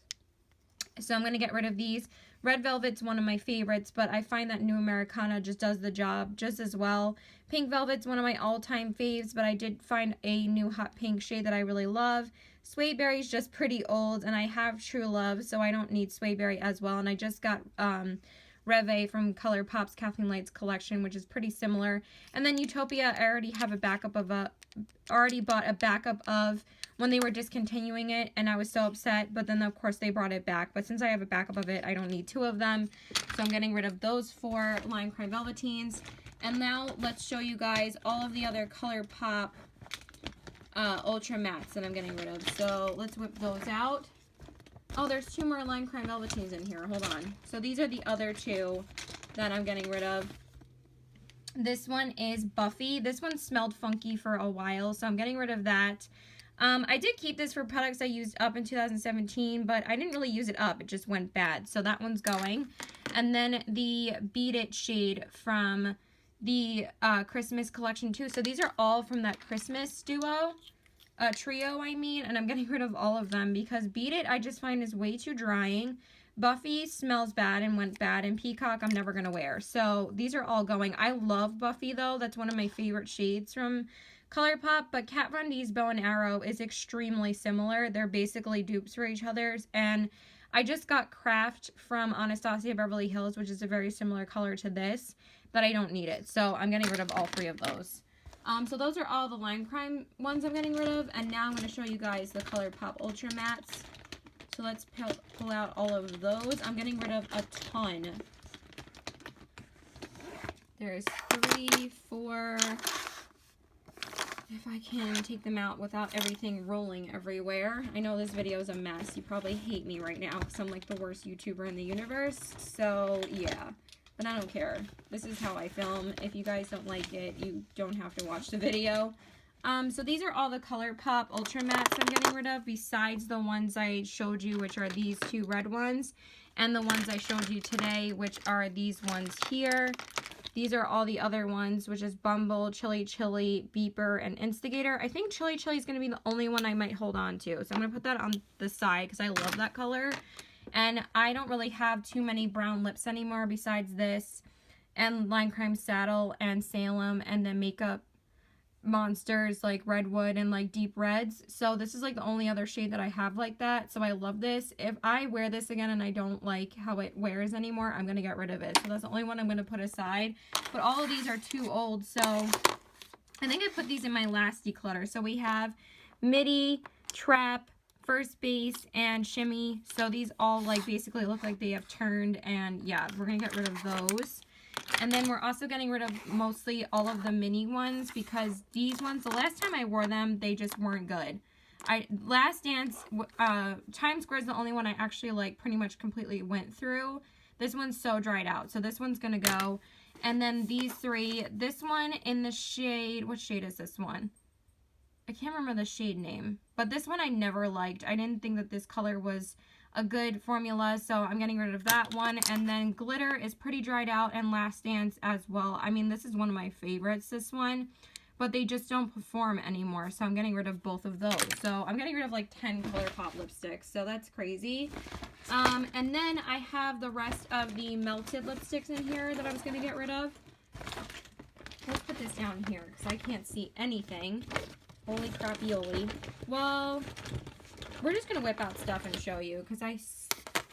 A: So I'm going to get rid of these. Red Velvet's one of my favorites, but I find that New Americana just does the job just as well. Pink Velvet's one of my all-time faves, but I did find a new hot pink shade that I really love. Suede Berry's just pretty old, and I have True Love, so I don't need Suede Berry as well. And I just got Reve from ColourPop's Kathleen Lights collection, which is pretty similar. And then Utopia, I already have a backup of already bought a backup of when they were discontinuing it, and I was so upset, but then of course they brought it back. But since I have a backup of it, I don't need 2 of them, so I'm getting rid of those 4 Lime Crime Velveteens. And now let's show you guys all of the other ColourPop Ultra Mattes that I'm getting rid of. So let's whip those out. Oh, there's 2 more Lime Crime Velveteens in here. Hold on. So these are the other 2 that I'm getting rid of. This one is Buffy. This one smelled funky for a while, so I'm getting rid of that. I did keep this for products I used up in 2017, but I didn't really use it up. It just went bad, so that one's going. And then the Beat It shade from the Christmas collection too. So these are all from that Christmas trio, I mean, and I'm getting rid of all of them because Beat It I just find is way too drying. Buffy smells bad and went bad, and Peacock I'm never going to wear. So these are all going. I love Buffy though. That's one of my favorite shades from ColourPop, but Kat Von D's Bow and Arrow is extremely similar. They're basically dupes for each other's, and I just got Craft from Anastasia Beverly Hills, which is a very similar color to this, but I don't need it. So I'm getting rid of all 3 of those. So those are all the Lime Crime ones I'm getting rid of, and now I'm going to show you guys the ColourPop Ultra Mattes. So let's pull out all of those. I'm getting rid of a ton. There's 3, 4... if I can take them out without everything rolling everywhere. I know this video is a mess. You probably hate me right now because I'm like the worst YouTuber in the universe. So yeah, but I don't care. This is how I film. If you guys don't like it, you don't have to watch the video. So these are all the ColourPop Ultra Mattes I'm getting rid of, besides the ones I showed you, which are these 2 red ones, and the ones I showed you today, which are these ones here. These are all the other ones, which is Bumble, Chili Chili, Beeper, and Instigator. I think Chili Chili is going to be the only one I might hold on to. So I'm going to put that on the side because I love that color. And I don't really have too many brown lips anymore besides this and Lime Crime Saddle and Salem and the Makeup Monsters like Redwood and like Deep Reds. So this is like the only other shade that I have like that. So I love this. If I wear this again and I don't like how it wears anymore, I'm going to get rid of it. So that's the only one I'm going to put aside. But all of these are too old. So I think I put these in my last declutter. So we have Midi, Trap, First Base, and Shimmy. So these all like basically look like they have turned, and yeah, we're going to get rid of those. And then we're also getting rid of mostly all of the mini ones because these ones, the last time I wore them, they just weren't good. Last Dance, Times Square is the only one I actually like pretty much completely went through. This one's so dried out, so this one's going to go. And then these 3, this one in the shade, what shade is this one? I can't remember the shade name, but this one I never liked. I didn't think that this color was a good formula, so I'm getting rid of that one. And then glitter is pretty dried out, and Last Dance as well. I mean, this is one of my favorites, this one, but they just don't perform anymore, so I'm getting rid of both of those. So I'm getting rid of like 10 ColourPop lipsticks, so that's crazy. And then I have the rest of the melted lipsticks in here that I was going to get rid of. Let's put this down here because I can't see anything. Holy crappy-oly. Well, we're just going to whip out stuff and show you because I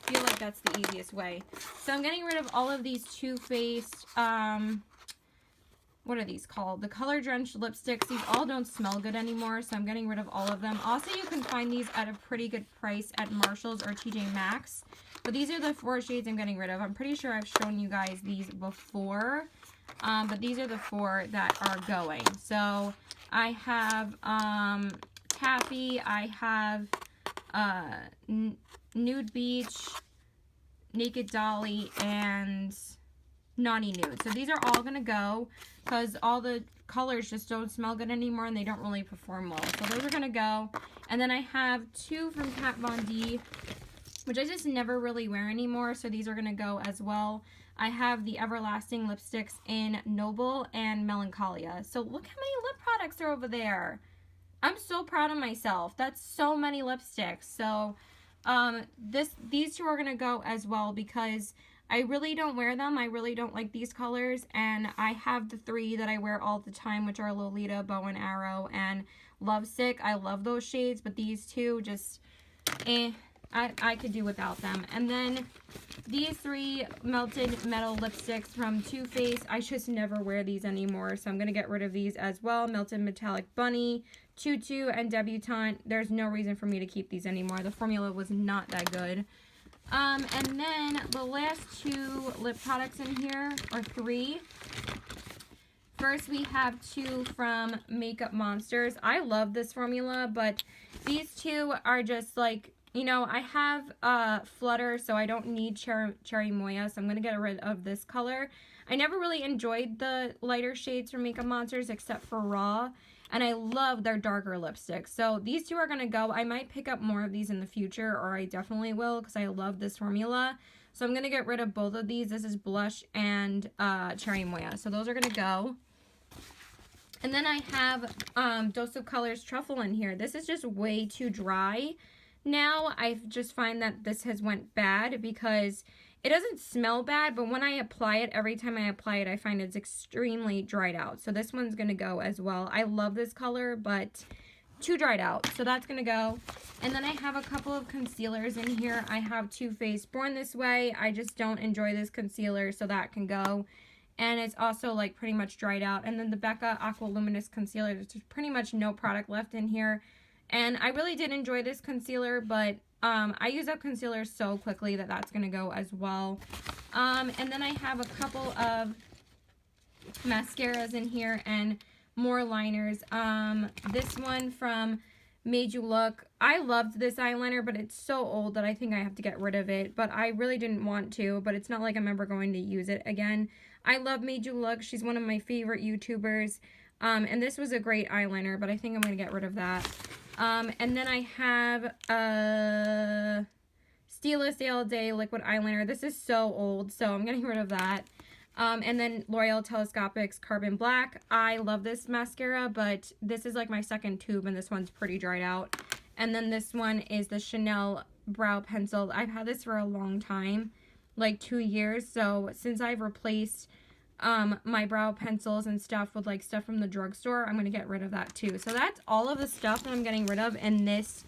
A: feel like that's the easiest way. So I'm getting rid of all of these Too Faced, what are these called? The Color Drenched lipsticks. These all don't smell good anymore, so I'm getting rid of all of them. Also, you can find these at a pretty good price at Marshall's or TJ Maxx. But these are the 4 shades I'm getting rid of. I'm pretty sure I've shown you guys these before. But these are the 4 that are going. So I have Taffy, I have Nude Beach, Naked Dolly, and Naughty Nude. So these are all going to go because all the colors just don't smell good anymore and they don't really perform well. So those are going to go. And then I have 2 from Kat Von D, which I just never really wear anymore. So these are going to go as well. I have the Everlasting lipsticks in Noble and Melancholia. So look how many lip products are over there. I'm so proud of myself. That's so many lipsticks. So these 2 are going to go as well because I really don't wear them. I really don't like these colors. And I have the 3 that I wear all the time, which are Lolita, Bow and Arrow, and Lovesick. I love those shades, but these 2 just, I could do without them. And then these 3 Melted Metal lipsticks from Too Faced. I just never wear these anymore, so I'm going to get rid of these as well. Melted Metallic Bunny, Tutu, and Debutante. There's no reason for me to keep these anymore. The formula was not that good. And then the last 2 lip products in here, or 3. First, we have 2 from Makeup Monsters. I love this formula, but these 2 are just like, you know, I have Flutter, so I don't need Cherry Moya, so I'm going to get rid of this color. I never really enjoyed the lighter shades from Makeup Monsters except for Raw, and I love their darker lipsticks. So these 2 are going to go. I might pick up more of these in the future, or I definitely will because I love this formula. So I'm going to get rid of both of these. This is Blush and Cherry Moya. So those are going to go. And then I have Dose of Colors Truffle in here. This is just way too dry. Now I just find that this has went bad because it doesn't smell bad, but when I apply it, every time I apply it, I find it's extremely dried out. So this one's going to go as well. I love this color, but too dried out. So that's going to go. And then I have a couple of concealers in here. I have Too Faced Born This Way. I just don't enjoy this concealer, so that can go. And it's also like pretty much dried out. And then the Becca Aqua Luminous Concealer. There's pretty much no product left in here. And I really did enjoy this concealer, but I use up concealer so quickly that that's going to go as well. And then I have a couple of mascaras in here and more liners. This one from Made You Look. I loved this eyeliner, but it's so old that I think I have to get rid of it. But I really didn't want to, but it's not like I'm ever going to use it again. I love Made You Look. She's one of my favorite YouTubers. And this was a great eyeliner, but I think I'm going to get rid of that. And then I have Stila Day All Day Liquid Eyeliner. This is so old, so I'm getting rid of that. And then L'Oreal Telescopics Carbon Black. I love this mascara, but this is like my second tube, and this one's pretty dried out. And then this one is the Chanel Brow Pencil. I've had this for a long time, like 2 years. So since I've replaced my brow pencils and stuff with like stuff from the drugstore, I'm going to get rid of that too. So that's all of the stuff that I'm getting rid of in this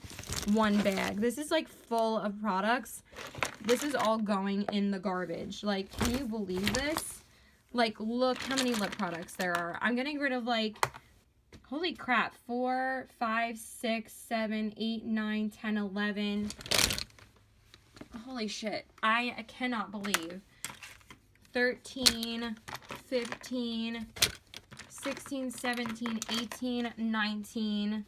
A: one bag. This is like full of products. This is all going in the garbage. Like, can you believe this? Like, look how many lip products there are. I'm getting rid of like, holy crap, 4, 5, 6, 7, 8, 9, 10, 11. Holy shit. I cannot believe. 13, 15, 16, 17, 18, 19,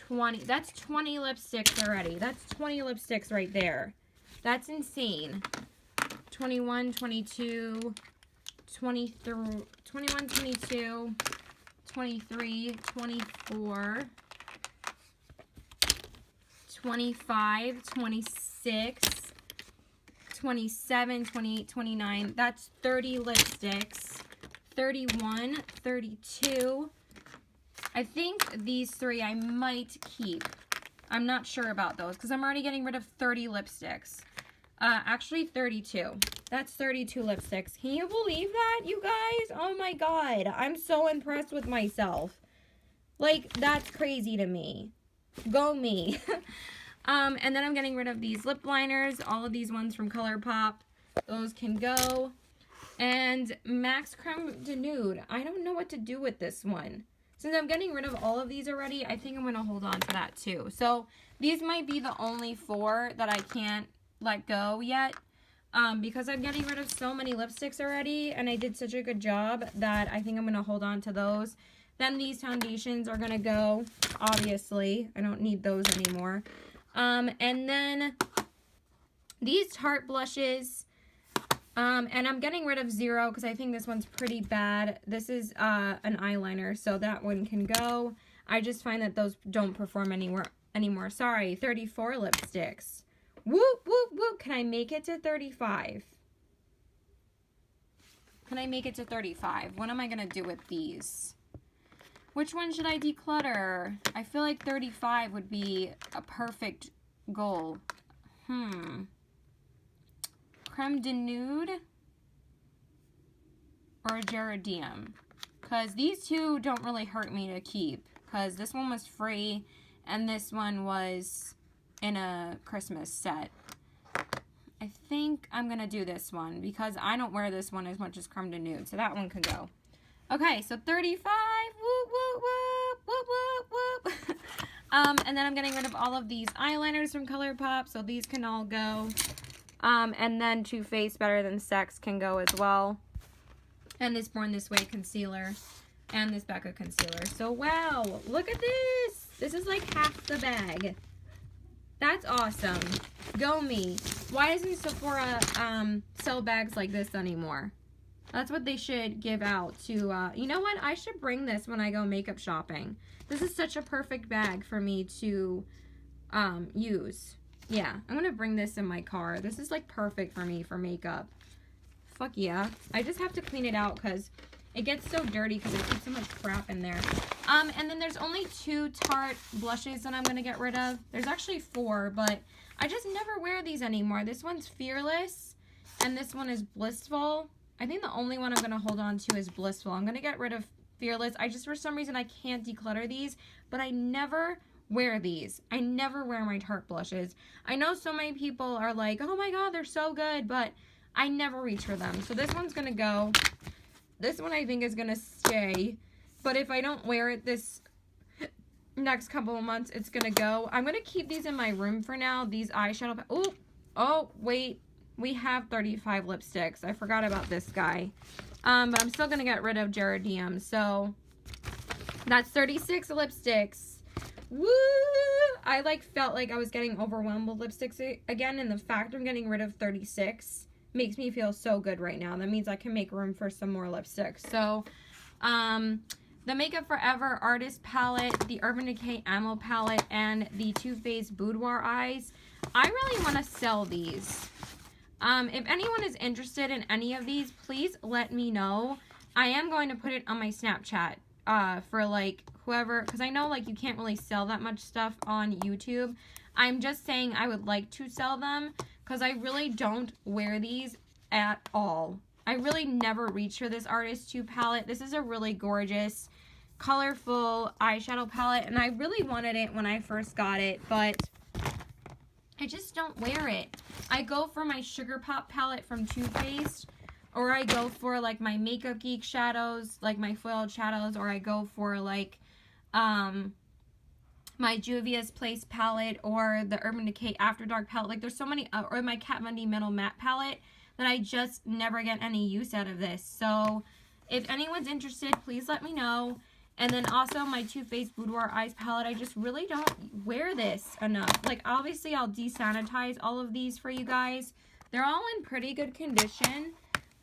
A: 20. That's 20 lipsticks already. That's 20 lipsticks right there. That's insane. 21, 22, 23, 21, 22, 23, 24, 25, 26, 27, 28, 29. That's 30 lipsticks. 31, 32. I think these three I might keep. I'm not sure about those because I'm already getting rid of 30 lipsticks. Actually 32. That's 32 lipsticks. Can you believe that, you guys? Oh my god. I'm so impressed with myself. Like, that's crazy to me. Go me. And then I'm getting rid of these lip liners. All of these ones from ColourPop. Those can go. And Max Creme de Nude. I don't know what to do with this one. Since I'm getting rid of all of these already, I think I'm going to hold on to that too. So these might be the only 4 that I can't let go yet. Because I'm getting rid of so many lipsticks already. And I did such a good job that I think I'm going to hold on to those. Then these foundations are going to go, obviously. I don't need those anymore. And then these Tarte blushes. And I'm getting rid of 0 because I think this one's pretty bad. This is an eyeliner, so that one can go. I just find that those don't perform anymore. Sorry, 34 lipsticks. Whoop, whoop, whoop. Can I make it to 35? Can I make it to 35? What am I going to do with these? Which one should I declutter? I feel like 35 would be a perfect goal. Creme de Nude or Gerardium? Because these two don't really hurt me to keep. Because this one was free and this one was in a Christmas set. I think I'm going to do this one because I don't wear this one as much as Creme de Nude. So that one can go. Okay, so 35. Whoop, whoop, whoop, whoop, whoop, whoop. And then I'm getting rid of all of these eyeliners from ColourPop. So these can all go. And then Too Faced Better Than Sex can go as well. And this Born This Way concealer. And this Becca concealer. So, wow. Look at this. This is like half the bag. That's awesome. Go me. Why doesn't Sephora sell bags like this anymore? That's what they should give out to, you know what? I should bring this when I go makeup shopping. This is such a perfect bag for me to use. Yeah, I'm going to bring this in my car. This is like perfect for me for makeup. Fuck yeah. I just have to clean it out because it gets so dirty because I keep so much crap in there. And then there's only 2 Tarte blushes that I'm going to get rid of. There's actually 4, but I just never wear these anymore. This one's Fearless and this one is Blissful. I think the only one I'm going to hold on to is Blissful. I'm going to get rid of Fearless. I just, for some reason, I can't declutter these, but I never wear these. I never wear my Tarte blushes. I know so many people are like, oh my god, they're so good, but I never reach for them. So this one's going to go. This one I think is going to stay, but if I don't wear it this next couple of months, it's going to go. I'm going to keep these in my room for now. These eyeshadow. Oh, wait. We have 35 lipsticks. I forgot about this guy. But I'm still going to get rid of Gerardium. So that's 36 lipsticks. Woo! I felt like I was getting overwhelmed with lipsticks again. And the fact I'm getting rid of 36 makes me feel so good right now. That means I can make room for some more lipsticks. So the Makeup Forever Artist Palette, the Urban Decay Ammo Palette, and the Too Faced Boudoir Eyes. I really want to sell these. If anyone is interested in any of these, please let me know. I am going to put it on my Snapchat for whoever, because I know you can't really sell that much stuff on YouTube. I'm just saying I would like to sell them because I really don't wear these at all. I really never reach for this Artist 2 palette. This is a really gorgeous, colorful eyeshadow palette, and I really wanted it when I first got it, but I just don't wear it. I go for my Sugar Pop palette from Too Faced, or I go for my Makeup Geek shadows, my foiled shadows, or I go for my Juvia's Place palette, or the Urban Decay After Dark palette. There's so many, or my Kat Von D Metal Matte palette, that I just never get any use out of this. So if anyone's interested, please let me know. And then also my Too Faced Boudoir Eyes palette. I just really don't wear this enough. Obviously I'll desanitize all of these for you guys. They're all in pretty good condition.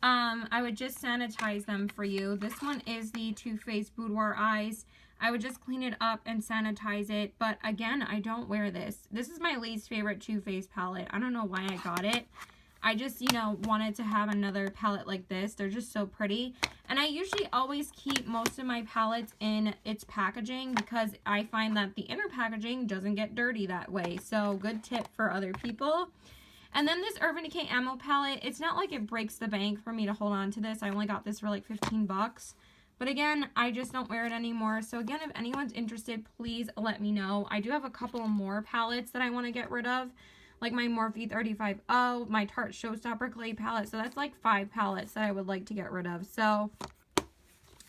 A: I would just sanitize them for you. This one is the Too Faced Boudoir Eyes.
B: I would just clean it up and sanitize it. But again, I don't wear this. This is my least favorite Too Faced palette. I don't know why I got it. I just, you know, wanted to have another palette like this. They're just so pretty. And I usually always keep most of my palettes in its packaging because I find that the inner packaging doesn't get dirty that way. So good tip for other people. And then this Urban Decay Ammo palette, it's not like it breaks the bank for me to hold on to this. I only got this for like 15 bucks. But again, I just don't wear it anymore. So again, if anyone's interested, please let me know. I do have a couple more palettes that I want to get rid of. Like my Morphe 35O, my Tarte Showstopper Clay palette. So that's like 5 palettes that I would like to get rid of. So,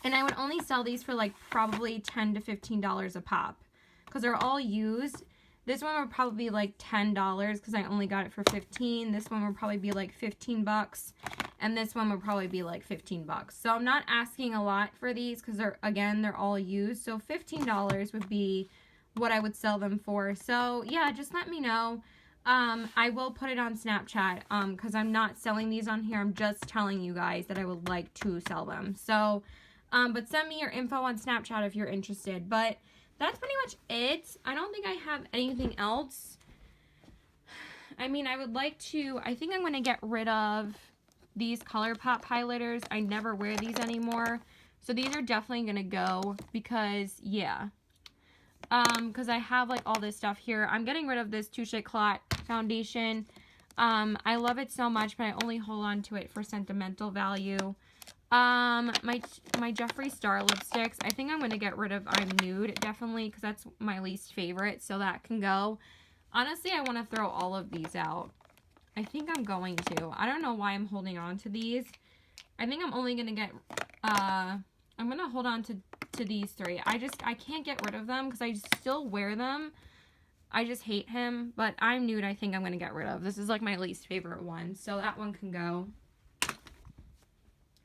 B: and I would only sell these for like probably $10 to $15 a pop. Because they're all used. This one would probably be like $10 because I only got it for 15. This one would probably be like 15 bucks. And this one would probably be like 15 bucks. So I'm not asking a lot for these because they're all used. So $15 would be what I would sell them for. So yeah, just let me know. I will put it on Snapchat because I'm not selling these on here. I'm just telling you guys that I would like to sell them. So, but send me your info on Snapchat if you're interested. But that's pretty much it. I don't think I have anything else. I mean, I would like to, I think I'm going to get rid of these ColourPop highlighters. I never wear these anymore. So these are definitely going to go because, yeah. Because I have like all this stuff here. I'm getting rid of this Touche Éclat foundation. I love it so much, but I only hold on to it for sentimental value. My Jeffree Star lipsticks, I think I'm going to get rid of I'm Nude, definitely, because that's my least favorite, so that can go. Honestly, I want to throw all of these out. I think I'm going to. I don't know why I'm holding on to these. I think I'm only going to get, I'm going to hold on to these 3. I can't get rid of them because I still wear them. I just hate him, but I'm Nude I think I'm going to get rid of. This is like my least favorite one, so that one can go.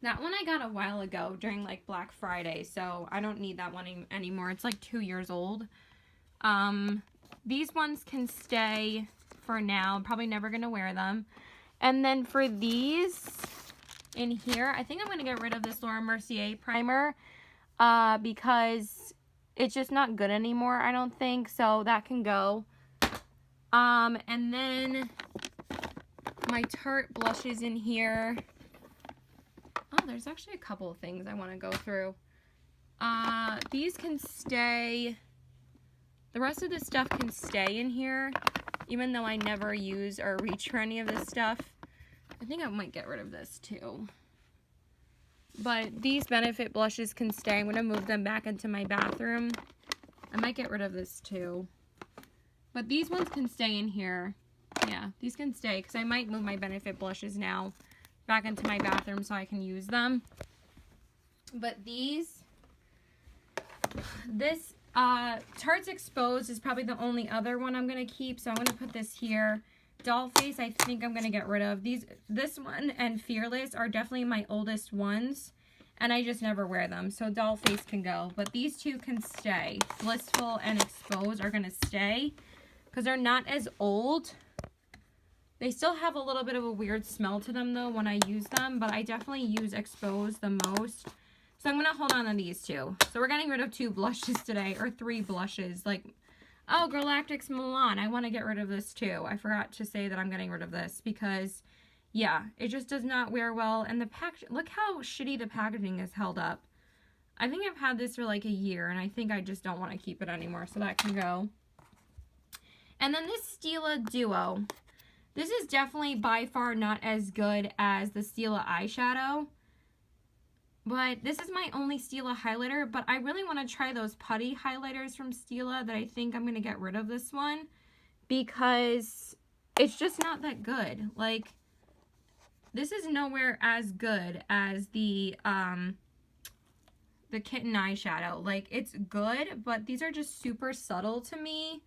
B: That one I got a while ago during like Black Friday, so I don't need that one anymore. It's like 2 years old. These ones can stay for now. I'm probably never going to wear them. And then for these in here, I think I'm going to get rid of this Laura Mercier primer because it's just not good anymore, I don't think. So that can go. And then my Tarte blushes in here. Oh, there's actually a couple of things I want to go through. These can stay. The rest of this stuff can stay in here, even though I never use or reach for any of this stuff. I think I might get rid of this too. But these Benefit blushes can stay. I'm going to move them back into my bathroom. I might get rid of this too. But these ones can stay in here. Yeah, these can stay because I might move my Benefit blushes now back into my bathroom so I can use them. But this Tarte's Exposed is probably the only other one I'm going to keep, so I'm going to put this here. Dollface I think I'm going to get rid of. This one and Fearless are definitely my oldest ones, and I just never wear them, so Dollface can go. But these two can stay. Blissful and Exposed are going to stay because they're not as old. They still have a little bit of a weird smell to them, though, when I use them. But I definitely use Exposed the most. So I'm going to hold on to these two. So we're getting rid of 2 blushes today. Or 3 blushes. Like, oh, Galactic's Milan. I want to get rid of this, too. I forgot to say that I'm getting rid of this. Because, yeah, it just does not wear well. And the package, look how shitty the packaging is held up. I think I've had this for like a year. And I think I just don't want to keep it anymore. So that can go. And then this Stila Duo. This is definitely by far not as good as the Stila eyeshadow. But this is my only Stila highlighter. But I really want to try those putty highlighters from Stila that I think I'm going to get rid of this one. Because it's just not that good. Like, this is nowhere as good as the Kitten eyeshadow. Like, it's good, but these are just super subtle to me.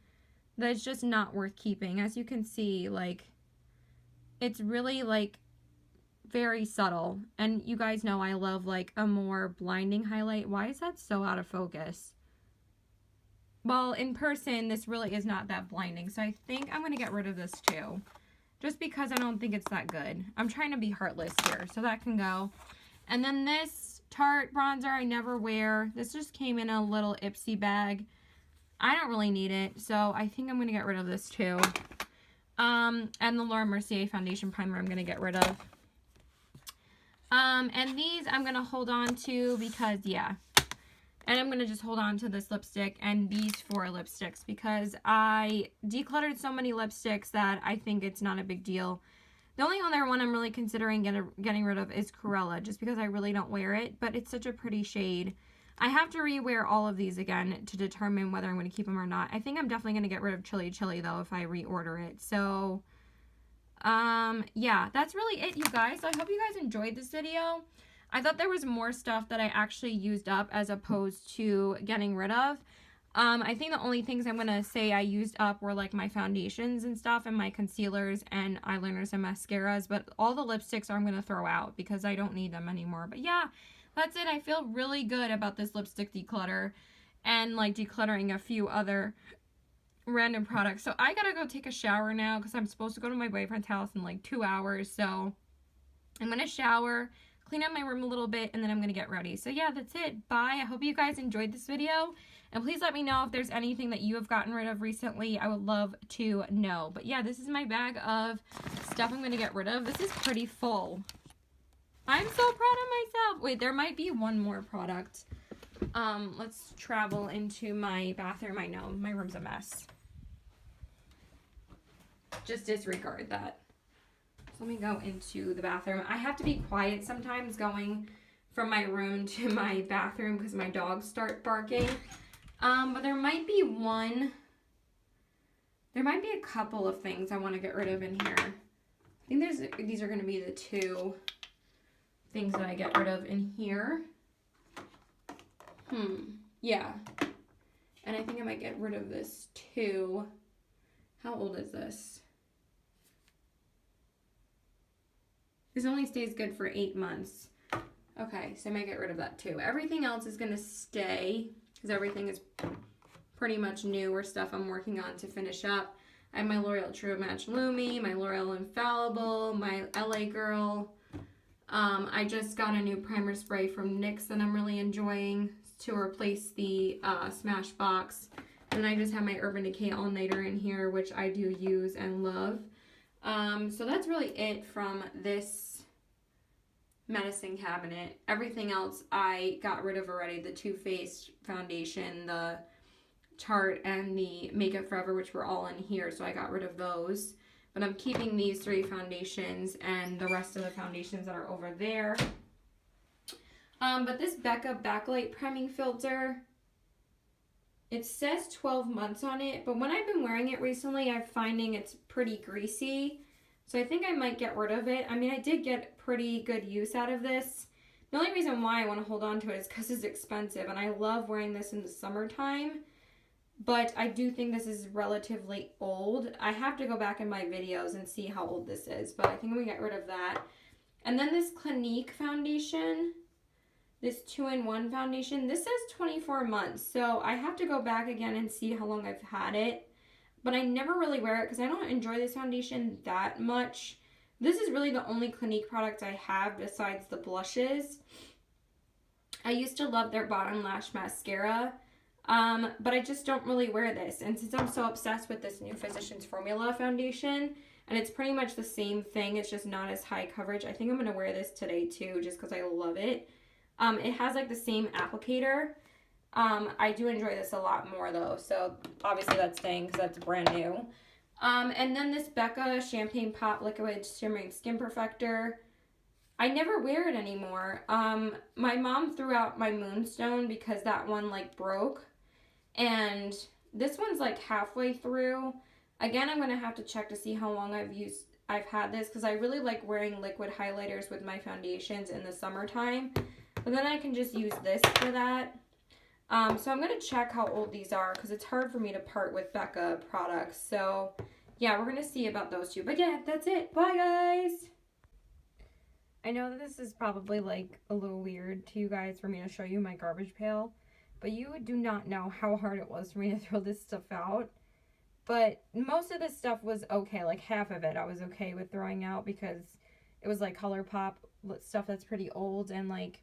B: That it's just not worth keeping. As you can see, like, it's really, like, very subtle. And you guys know I love, like, a more blinding highlight. Why is that so out of focus? Well, in person, this really is not that blinding. So I think I'm going to get rid of this, too. Just because I don't think it's that good. I'm trying to be heartless here. So that can go. And then this Tarte bronzer I never wear. This just came in a little Ipsy bag. I don't really need it, so I think I'm going to get rid of this too. And the Laura Mercier foundation primer I'm going to get rid of. And these I'm going to hold on to because, yeah. And I'm going to just hold on to this lipstick and these 4 lipsticks because I decluttered so many lipsticks that I think it's not a big deal. The only other one I'm really considering getting rid of is Cruella, just because I really don't wear it, but it's such a pretty shade. I have to rewear all of these again to determine whether I'm going to keep them or not. I think I'm definitely going to get rid of Chili Chili, though, if I reorder it. So, yeah, that's really it, you guys. So I hope you guys enjoyed this video. I thought there was more stuff that I actually used up as opposed to getting rid of. I think the only things I'm going to say I used up were like my foundations and stuff and my concealers and eyeliners and mascaras, but all the lipsticks I'm going to throw out because I don't need them anymore. But yeah, that's it. I feel really good about this lipstick declutter and like decluttering a few other random products. So I got to go take a shower now because I'm supposed to go to my boyfriend's house in like 2 hours. So I'm going to shower, clean up my room a little bit, and then I'm going to get ready. So yeah, that's it. Bye. I hope you guys enjoyed this video. And please let me know if there's anything that you have gotten rid of recently. I would love to know. But yeah, this is my bag of stuff I'm going to get rid of. This is pretty full. I'm so proud of myself. Wait, there might be one more product. Let's travel into my bathroom. I know, my room's a mess. Just disregard that. So let me go into the bathroom. I have to be quiet sometimes going from my room to my bathroom because my dogs start barking. But there might be a couple of things I want to get rid of in here. I think these are going to be the 2 things that I get rid of in here. Yeah. And I think I might get rid of this too. How old is this? This only stays good for 8 months. Okay, so I might get rid of that too. Everything else is going to stay because everything is pretty much new or stuff I'm working on to finish up. I have my L'Oreal True Match Lumi, my L'Oreal Infallible, my LA Girl. I just got a new primer spray from NYX that I'm really enjoying to replace the Smashbox. And I just have my Urban Decay All Nighter in here, which I do use and love. So that's really it from this medicine cabinet. Everything else I got rid of already. The Too Faced foundation, the Tarte, and the Makeup Forever, which were all in here, so I got rid of those. But I'm keeping these 3 foundations and the rest of the foundations that are over there. But this Becca Backlight Priming Filter, it says 12 months on it, but when I've been wearing it recently, I'm finding it's pretty greasy. So I think I might get rid of it. I mean, I did get pretty good use out of this. The only reason why I want to hold on to it is because it's expensive, and I love wearing this in the summertime. But I do think this is relatively old. I have to go back in my videos and see how old this is, but I think I'm going to get rid of that. And then this Clinique foundation, this 2-in-1 foundation, this says 24 months. So I have to go back again and see how long I've had it. But I never really wear it because I don't enjoy this foundation that much. This is really the only Clinique product I have besides the blushes. I used to love their Bottom Lash Mascara, but I just don't really wear this. And since I'm so obsessed with this new Physicians Formula foundation, and it's pretty much the same thing, it's just not as high coverage, I think I'm going to wear this today too just because I love it. It has like the same applicator. I do enjoy this a lot more though, so obviously that's staying because that's brand new. And then this Becca Champagne Pop Liquid Shimmering Skin Perfector. I never wear it anymore. My mom threw out my Moonstone because that one like broke. And this one's like halfway through. Again, I'm going to have to check to see how long I've had this because I really like wearing liquid highlighters with my foundations in the summertime. But then I can just use this for that. So I'm going to check how old these are because it's hard for me to part with Becca products. So yeah, we're going to see about those two. But yeah, that's it. Bye, guys. I know that this is probably like a little weird to you guys for me to show you my garbage pail, but you do not know how hard it was for me to throw this stuff out. But most of this stuff was okay. Like half of it I was okay with throwing out because it was like ColourPop stuff that's pretty old, and like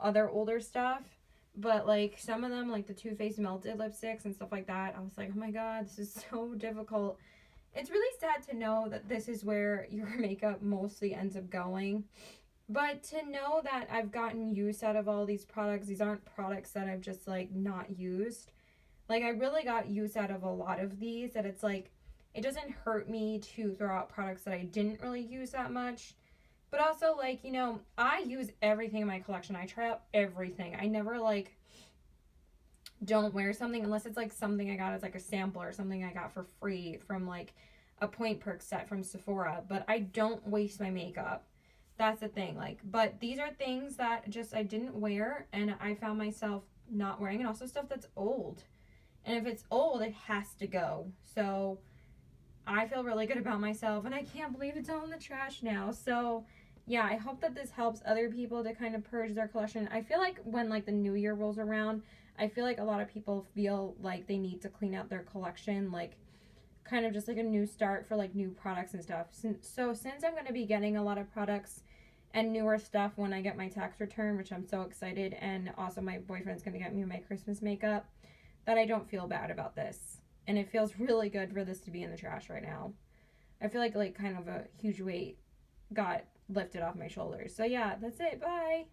B: other older stuff. But like some of them, like the Too Faced melted lipsticks and stuff like that, I was like, oh my god, this is so difficult. It's really sad to know that this is where your makeup mostly ends up going. But to know that I've gotten use out of all these products, these aren't products that I've just like not used. Like I really got use out of a lot of these, that it's like it doesn't hurt me to throw out products that I didn't really use that much. But also, like, you know, I use everything in my collection. I try out everything. I never like don't wear something unless it's like something I got as like a sample or something I got for free from like a Point Perk set from Sephora. But I don't waste my makeup. That's the thing. Like, but these are things that just I didn't wear and I found myself not wearing, and also stuff that's old. And if it's old, it has to go. So I feel really good about myself, and I can't believe it's all in the trash now. So yeah, I hope that this helps other people to kind of purge their collection. I feel like when like the new year rolls around, I feel like a lot of people feel like they need to clean out their collection, like kind of just like a new start for like new products and stuff. So since I'm going to be getting a lot of products and newer stuff when I get my tax return, which I'm so excited, and also my boyfriend's going to get me my Christmas makeup, that I don't feel bad about this. And it feels really good for this to be in the trash right now. I feel like kind of a huge weight got lifted off my shoulders. So yeah, that's it. Bye.